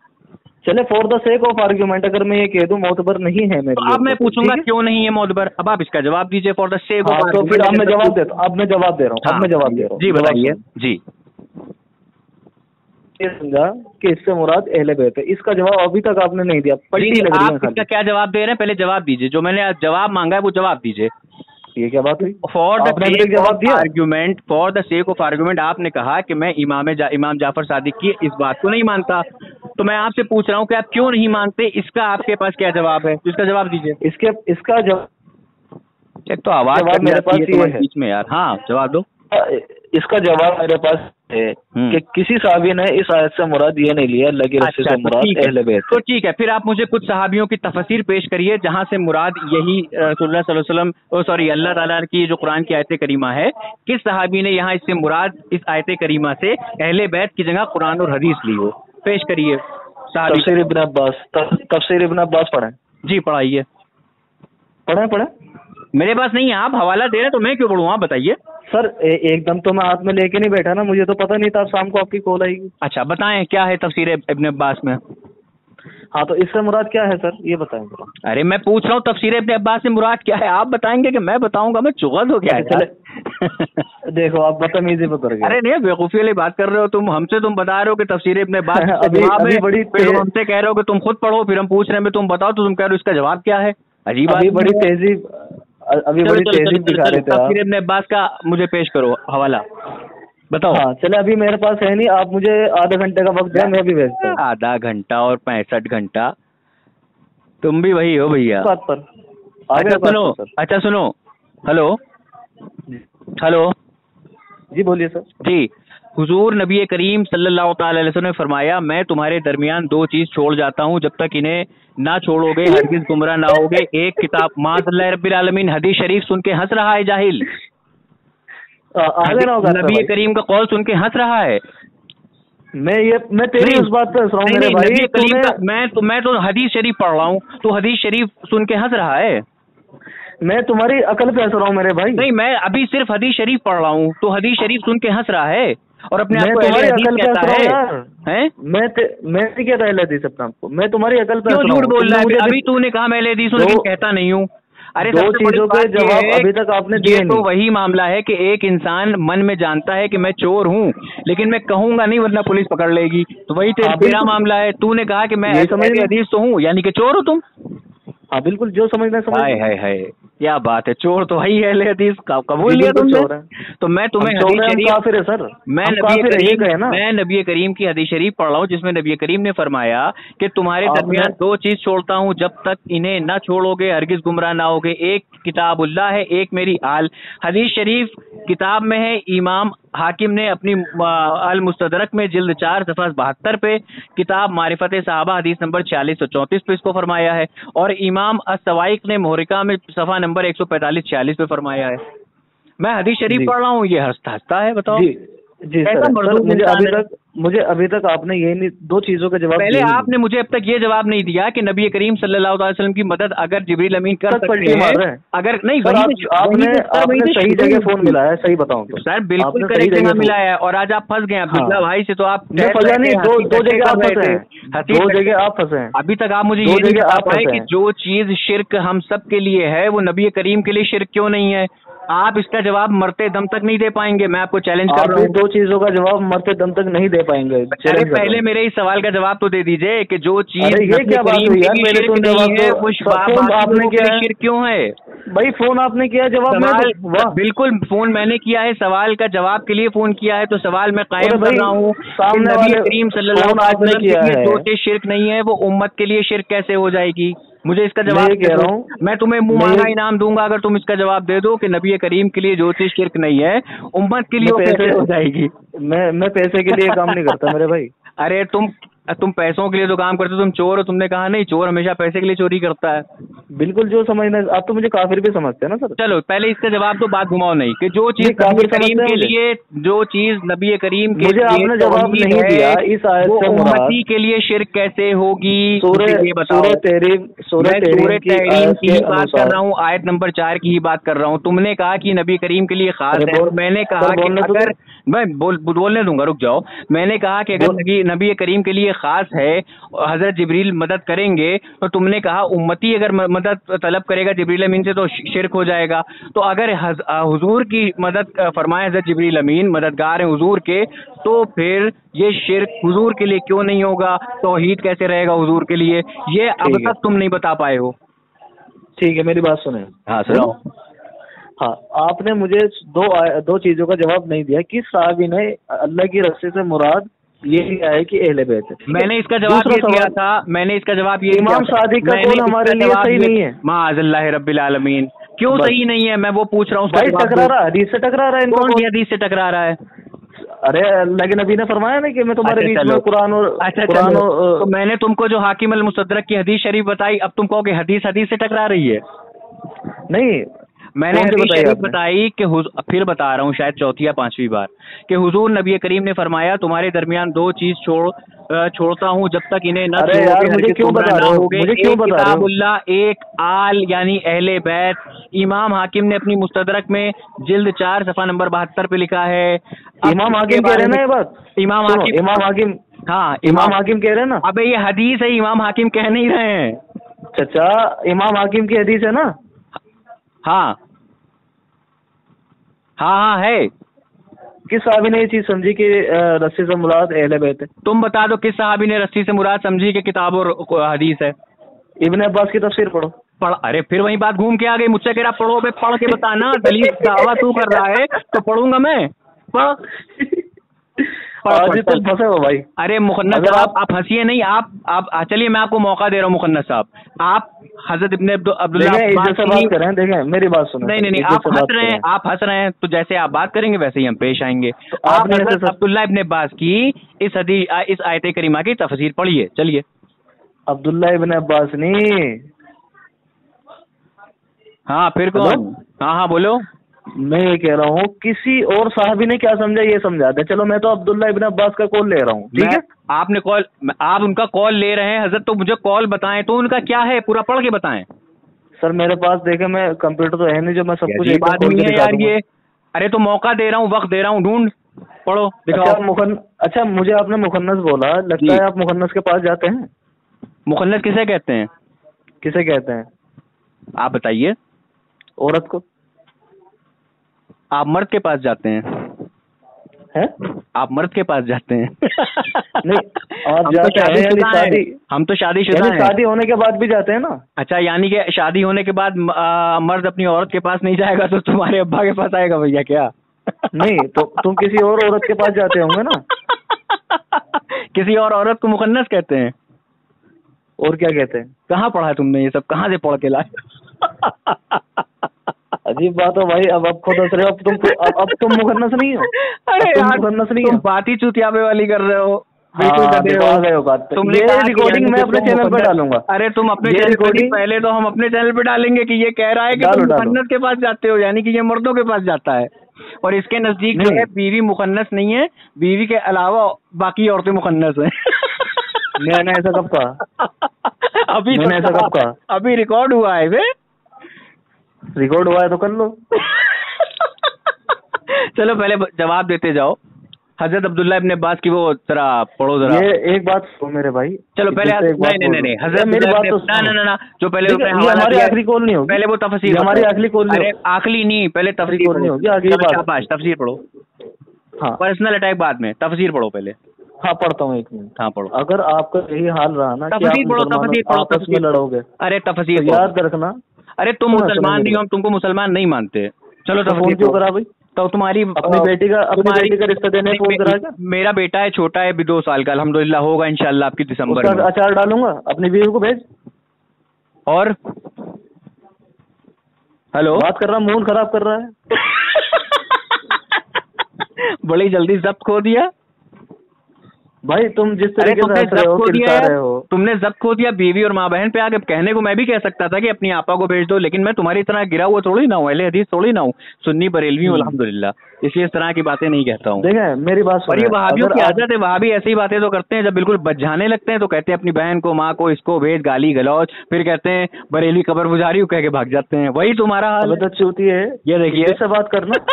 चले for the sake of argument अगर मैं ये कह दूं मोतबर नहीं है मेरे, तो अब मैं पूछूंगा क्यों नहीं है मोतबर, अब आप इसका जवाब दीजिए फॉर द सेक ऑफ। तो फिर अब मैं जवाब देता हूँ, अब मैं जवाब दे रहा हूँ। जी बताइए। जी, ये समझा कि इससे मुराद अहले बैत है, इसका जवाब अभी तक आपने नहीं दिया। पलटी लग रही है। इसका क्या जवाब दे रहे हैं? पहले जवाब दीजिए, जो मैंने जवाब मांगा है वो जवाब दीजिए। ये क्या बात हुई? For the sake of argument आपने कहा कि मैं इमाम जाफर सादिक की इस बात को नहीं मानता, तो मैं आपसे पूछ रहा हूँ कि आप क्यों नहीं मानते, इसका आपके पास क्या जवाब है? इसका जवाब दीजिए। इसका जवाब एक तो आवाज मेरे पास ये है बीच में यार। हाँ जवाब दो। इसका जवाब मेरे पास है कि किसी सहाबी ने इस आयत से मुराद ये नहीं लिया लगी रस्सी से मुराद अहले बैत। तो ठीक है, फिर आप मुझे कुछ सहाबियों की तफसीर पेश करिए जहां से मुराद यही रसूलुल्लाह सल्लल्लाहु अलैहि वसल्लम सॉरी अल्लाह ताला की जो कुरान की आयत करीमा है, किस सहाबी ने यहाँ इससे मुराद इस आयत करीमा से अहले बैत की जगह कुरान और हदीस ली हो? पेश करिए। तफसीर इब्न अब्बास पढ़ें। जी पढ़ाइए। पढ़े मेरे पास नहीं है, आप हवाला दे रहे तो मैं क्यों पढ़ूँ? आप बताइए। सर एकदम तो मैं हाथ में लेके नहीं बैठा ना, मुझे तो पता नहीं था शाम को आपकी कॉल आएगी। अच्छा बताएं क्या है तफसीर इब्न अब्बास में? हाँ तो इससे मुराद क्या है सर, ये बताएं जरा। अरे मैं पूछ रहा हूँ तफसीर इब्न अब्बास से मुराद क्या है, आप बताएंगे कि मैं बताऊंगा? मैं चुगल हो गया है। चले देखो आप बदतमीजी पे उतर गए। अरे नहीं, बेवकूफी वाली बात कर रहे हो तुम हमसे, तुम बता रहे हो कि तफसीर इब्न अब्बास अभी बड़ी तुम हमसे कह रहे हो कि तुम खुद पढ़ो, फिर हम पूछ रहे हैं तुम बताओ, तो तुम कह रहे हो इसका जवाब क्या है? अजीब बात। बड़ी तेजी दिखा रहे थे। तफसीर इब्न अब्बास का मुझे पेश करो हवाला, बताओ। हाँ चले, अभी मेरे पास है नहीं, आप मुझे आधे घंटे का वक्त दें, मैं भी भेजता हूँ। आधा घंटा और 65 घंटा, तुम भी वही हो भैया बात पर। अच्छा सुनो, हेलो जी बोलिए सर। जी, हुजूर नबी करीम सल्लल्लाहु अलैहि वसल्लम ने फरमाया, मैं तुम्हारे दरमियान 2 चीज छोड़ जाता हूँ, जब तक इन्हें ना छोड़ोगे हरगिज़ गुमराह ना होगे। एक किताब माज़ल्लाह रब्बिल आलमीन, हदीस शरीफ सुन के हंस रहा है जाहिल। नबी करीम का कौल सुन के हंस रहा है। मैं तेरी उस बात पे हंस रहा हूँ मेरे भाई। नबी करीम का मैं तो हदीस शरीफ पढ़ रहा हूँ, तो हदीस शरीफ सुन के हंस रहा है। मैं तुम्हारी अकल पे हंस रहा हूँ मेरे भाई। नहीं, मैं अभी सिर्फ हदीस शरीफ पढ़ रहा हूँ, तो हदीस शरीफ सुन के हंस रहा है और अपने आप को तुम्हारी अकल पे हंस रहा हूँ हैं? मैं नहीं कहता अहले हदीस अपने आपको, मैं तुम्हारी अकल पे क्यों झूठ बोल रहा है? अभी तूने कहा मैं अहले हदीस हूँ, लेकिन कहता नहीं हूँ। अरे दो चीजों के जवाब अभी तक आपने दिए नहीं। तो वही मामला है कि एक इंसान मन में जानता है कि मैं चोर हूँ, लेकिन मैं कहूंगा नहीं वरना पुलिस पकड़ लेगी। तो वही तेरा मामला है। तूने कहा कि मैं अहले हदीस तो हूँ, यानी कि चोर हो तुम। हाँ बिल्कुल, जो समझना है समझ। है क्या बात है, चोर तो वही है, हदीस कबूल लिया तुमने। तो मैं तुम्हें हदीस शरीफ, काफिर है सर, मैं नबी करीम की हदीस शरीफ पढ़ रहा हूँ जिसमें नबी करीम ने फरमाया कि तुम्हारे दरमियान दो चीज छोड़ता हूँ, जब तक इन्हें न छोड़ोगे हरगिज गुमराह ना होगे। एक किताबुल्लाह है, एक मेरी आल। हदीस शरीफ किताब में है, इमाम हाकिम ने अपनी अल मुस्तदरक में जिल्द 4 सफ़ा 72 पे, किताब मारिफत सहाबा हदीस नंबर 4634 पे इसको फरमाया है, और इमाम अस-सवाइक ने मुहरिका में सफ़ा नंबर 145-46 पे फरमाया है। मैं हदीस शरीफ पढ़ रहा हूँ, ये हंसता है। बताओ जी सर, मुझे अभी तक आपने ये नहीं, दो चीजों का जवाब पहले आपने मुझे अब तक ये जवाब नहीं दिया कि नबी करीम सल्लल्लाहु अलैहि वसल्लम की मदद अगर जिब्रील अमीन कर सकते हैं, अगर नहीं आपने सही जगह फोन मिलाया, सही बताऊं तो सर बिल्कुल करेक्ट जगह मिलाया है, और आज आप फंस गए अब्दुल्ला भाई से। तो आप फंसा नहीं, दो जगह आप फंसे हैं, दो जगह आप फंसे हैं। अभी तक आप मुझे ये नहीं बता पाए कि जो चीज शिर्क हम सब के लिए है वो नबी करीम के लिए शिर्क क्यों नहीं है। आप इसका जवाब मरते दम तक नहीं दे पाएंगे। मैं आपको चैलेंज कर रहा हूँ, दो चीजों का जवाब मरते दम तक नहीं दे पाएंगे। अरे पहले मेरे इस सवाल का जवाब तो दे दीजिए कि जो चीज ये क्या बात हुई यार, मेरे तो जवाब है वो आपने किया शिर्क क्यों है भाई? फोन आपने किया, जवाब बिल्कुल फोन मैंने किया है, सवाल का जवाब के लिए फोन किया है, तो सवाल मैं कायम कर रहा हूँ। सामने नबी करीम सल्लल्लाहु अलैहि वसल्लम के लिए जो चीज शिर्क नहीं है वो उम्मत के लिए शिर्क कैसे हो जाएगी? मुझे इसका जवाब कह रहा हूँ, मैं तुम्हें मुंह मांगा इनाम दूंगा अगर तुम इसका जवाब दे दो कि नबी करीम के लिए जो चीज शिर्क नहीं है उम्मत के लिए कैसे हो जाएगी। मैं पैसे के लिए काम नहीं करता मेरे भाई। अरे तुम पैसों के लिए तो काम करते हो, तुम चोर हो। तुमने कहा नहीं, चोर हमेशा पैसे के लिए चोरी करता है। बिल्कुल, जो समझना, आप तो मुझे काफिर भी समझते हैं ना सर। चलो पहले इसका जवाब तो बात घुमाओ नहीं कि जो चीज नबी करीम के लिए, जो चीज नबी करीम के लिए आपने जवाब नहीं दिया इस आयत से उम्मती के लिए शिर्क कैसे होगी? सूरह तहरीम की ही बात कर रहा हूँ, आयत नंबर 4 की ही बात कर रहा हूँ। तुमने कहा कि नबी करीम के लिए खास है, मैंने कहा कि अगर मैं बोलने दूंगा, रुक जाओ। मैंने कहा कि अगर नबी करीम के लिए खास है, हजरत जिब्रील मदद करेंगे, तो तुमने कहा उम्मती अगर मदद तलब करेगा जिब्रील अमीन से तो शिर्क हो जाएगा। तो अगर हुजूर की मदद फरमाए हजरत जिब्रील अमीन मददगार हैं हुजूर के, तो फिर ये शिर्क हुजूर के लिए क्यों नहीं होगा? तौहीद कैसे रहेगा हुजूर के लिए? ये अब तक तुम नहीं बता पाए हो। ठीक है, मेरी बात सुने। हाँ सुनाओ। हाँ, आपने मुझे दो चीजों का जवाब नहीं दिया। किस साहबी ने अल्लाह की रस्सी से मुराद ये है कि अहले बैत है? मैंने इसका जवाब ये दिया था, मैंने इसका जवाब ये इमाम सादिक का कौल हमारे लिए सही नहीं है। माअज़ल्लाह रब्बिल आलमीन, क्यों सही नहीं है? मैं वो पूछ रहा हूँ। टकरा रहा है, हदीस से टकरा रहा है। कौन सी हदीस से टकरा रहा है? अरे अल्लाह के नबी ने फरमाया ना कि मैं तुम्हारे बीच में कुरान और तो मैंने तुमको जो हाकिम अल मुस्तदरक की हदीस शरीफ बताई, अब तुम कहोगे हदीस से टकरा रही है? नहीं, मैंने हदीस शरीफ बताई कि फिर बता रहा हूँ शायद चौथी या पांचवी बार कि हुजूर नबी करीम ने फरमाया तुम्हारे दरमियान दो चीज छोड़ता हूँ जब तक इन्हें न मुझे क्यों बता रहे हो? किताबुल्लाह, एक आल यानी अहले बैत। इमाम हाकिम ने अपनी मुस्तदरक में जिल्द 4 सफ़ा नंबर 72 पे लिखा है। इमाम हाकिम कह रहे हैं ना ये बात? इमाम हाकिम हाँ, इमाम हाकिम कह रहे हैं ना? अबे ये हदीस है, इमाम हाकिम कह नहीं रहे हैं। चाचा, इमाम हाकिम की हदीस है ना? हाँ है। किस सहाबी ने ये चीज समझी कि रस्सी से मुराद अहले बैत है? तुम बता दो किस सहाबी ने रस्सी से मुराद समझी कि किताब और हदीस है? इब्ने अब्बास की तफसीर पढ़ो। अरे फिर वही बात घूम के आ गई। मुझसे कह रहा पढ़ो, बे पढ़ के बताना। दलील दावा तू कर रहा है तो पढ़ूंगा मैं। तुम फंसे हो भाई। अरे मुखन्नस साहब, आप हंसिए नहीं। आप चलिए मैं आपको मौका दे रहा हूँ मुखन्नस साहब। आप हजरत इब्ने अब्दुल्लाह से बात कर रहे हैं, देखें मेरी बात सुनो। नहीं, आप हंस रहे हैं तो जैसे आप बात करेंगे वैसे ही हम पेश आएंगे। आप हजरत अब्दुल्लाह इब्ने अब्बास की इस आयत करीमा की तफसीर पढ़िए। चलिए। अब्दुल्लाह इब्ने अब्बास नहीं। हाँ फिर कौन? हाँ बोलो। मैं ये कह रहा हूँ किसी और साहबी ने क्या समझा ये समझा दे। चलो मैं तो अब्दुल्लाह इब्ने अब्बास का कॉल ले रहा हूँ, ठीक है? आप उनका कॉल ले रहे हैं हजरत, तो मुझे कॉल बताएं तो उनका क्या है, पूरा पढ़ के बताएं। सर मेरे पास देखे, मैं कंप्यूटर तो है नहीं जो मैं सब कुछ बात नहीं है यार ये। अरे तो मौका दे रहा हूँ, वक्त दे रहा हूँ, ढूंढ पढ़ो दिखाओ। अच्छा मुझे आपने मुखन्नस बोला, लगता है आप मुखन्नस के पास जाते हैं। मुखन्नस किसे कहते हैं? किसे कहते हैं आप बताइए। औरत को? आप मर्द के पास जाते हैं? आप मर्द के पास जाते हैं? नहीं, आप जाते हैं यानी शादी, हम तो शादीशुदा हैं। शादी होने के बाद भी जाते हैं ना। अच्छा, यानी कि शादी होने के बाद मर्द अपनी औरत के पास नहीं जाएगा तो तुम्हारे अब्बा के पास आएगा भैया क्या? नहीं तो तुम किसी और औरत के पास जाते होंगे ना। किसी और औरत को मुखन्नस कहते हैं? और क्या कहते हैं? कहाँ पढ़ा है तुमने ये सब, कहाँ से पढ़ के लाए? अजीब बात है भाई, अब खुद हंस रहे हो। अब तुम मुखन्नस नहीं हो। अरे यार, मुखन्नस नहीं तुम हो, बात ही चुतियाबे वाली कर रहे हो। तुमने रिकॉर्डिंग मैं अपने चैनल पे डालूंगा। अरे तुम अपने चैनल पे, पहले तो हम अपने चैनल पे डालेंगे कि ये कह रहा है कि तुम मुखन्नस के पास जाते हो, यानी कि ये मर्दों के पास जाता है। और इसके नजदीक जो है बीवी मुखन्नस नहीं है, बीवी के अलावा बाकी औरतें मुखन्नस हैं। मैंने ऐसा कब कहा? अभी मैंने ऐसा कब कहा? अभी रिकॉर्ड हुआ है वे। रिकॉर्ड हुआ है तो कर लो। चलो पहले जवाब देते जाओ। हजरत अब्दुल्लाह इब्न अब्बास की वो जरा पढ़ो जरा। ये एक बात सुनो मेरे भाई। चलो पहले नहीं हजरत मेरी बात तो ना जो पहले हमारी आखिरी कॉल नहीं होगी। पहले वो तफसीर, हमारी आखिरी कॉल नहीं। अरे आखिरी नहीं, पहले तफसीर कॉल नहीं होगी। आगे शाबाश, तफसीर पढ़ो। हाँ, पर्सनल अटैक बाद में, तफसीर पढ़ो पहले। हाँ पढ़ता हूँ, 1 मिनट। हाँ पढ़ो। अगर आपका यही हाल रहा ना, तफसीर पढ़ो, तफसीर पढ़ो, आपस में लड़ोगे। अरे तफसीर याद रखना। अरे तुम मुसलमान नहीं हो, हम तुमको मुसलमान नहीं मानते। चलो तफसीर क्यों करा भाई? तो तुम्हारी अपनी बेटी का रिश्ता देने फोन करा क्या? मेरा बेटा है, छोटा है, अभी 2 साल का, अल्हम्दुलिल्लाह होगा इंशाल्लाह आपकी दिसंबर में। अचार डालूंगा, अपनी बीवी को भेज। और हेलो, बात कर रहा, मूड खराब कर रहा है। बड़ी जल्दी जब्त खो दिया भाई, तुम जिस तरीके से हंस रहे हो, तुमने जब्त खो दिया बीवी और माँ बहन पे आके। कहने को मैं भी कह सकता था कि अपनी आपा को भेज दो, लेकिन मैं तुम्हारी तरह गिरा हुआ थोड़ी ना हूँ, अहले हदीस थोड़ी ना हूँ, सुन्नी बरेलवी हूँ अल्हम्दुलिल्लाह, इसलिए इस तरह की बातें नहीं कहता हूँ। देखें मेरी बात सुनो। और ये वहाबियों की आदत है, वहाबी ऐसी बातें तो करते हैं, जब बिल्कुल बचाने लगते हैं तो कहते हैं अपनी बहन को, माँ को, इसको भेज, गाली गलौज, फिर कहते हैं बरेली कब्र गुजारी कह के भाग जाते हैं। वही तुम्हारा हाल है। ये देखिए, से बात करना।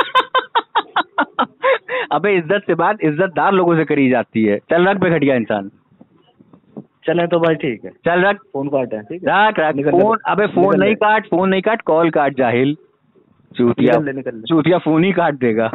अबे इज्जत से बात इज्जतदार लोगों से करी जाती है। चल रख पे घटिया इंसान। चले तो भाई ठीक है, चल रख फोन काट है। ठीक है, रख फोन। अबे फोन नहीं काट, कॉल काट जाहिल। चूतिया फोन ही काट देगा।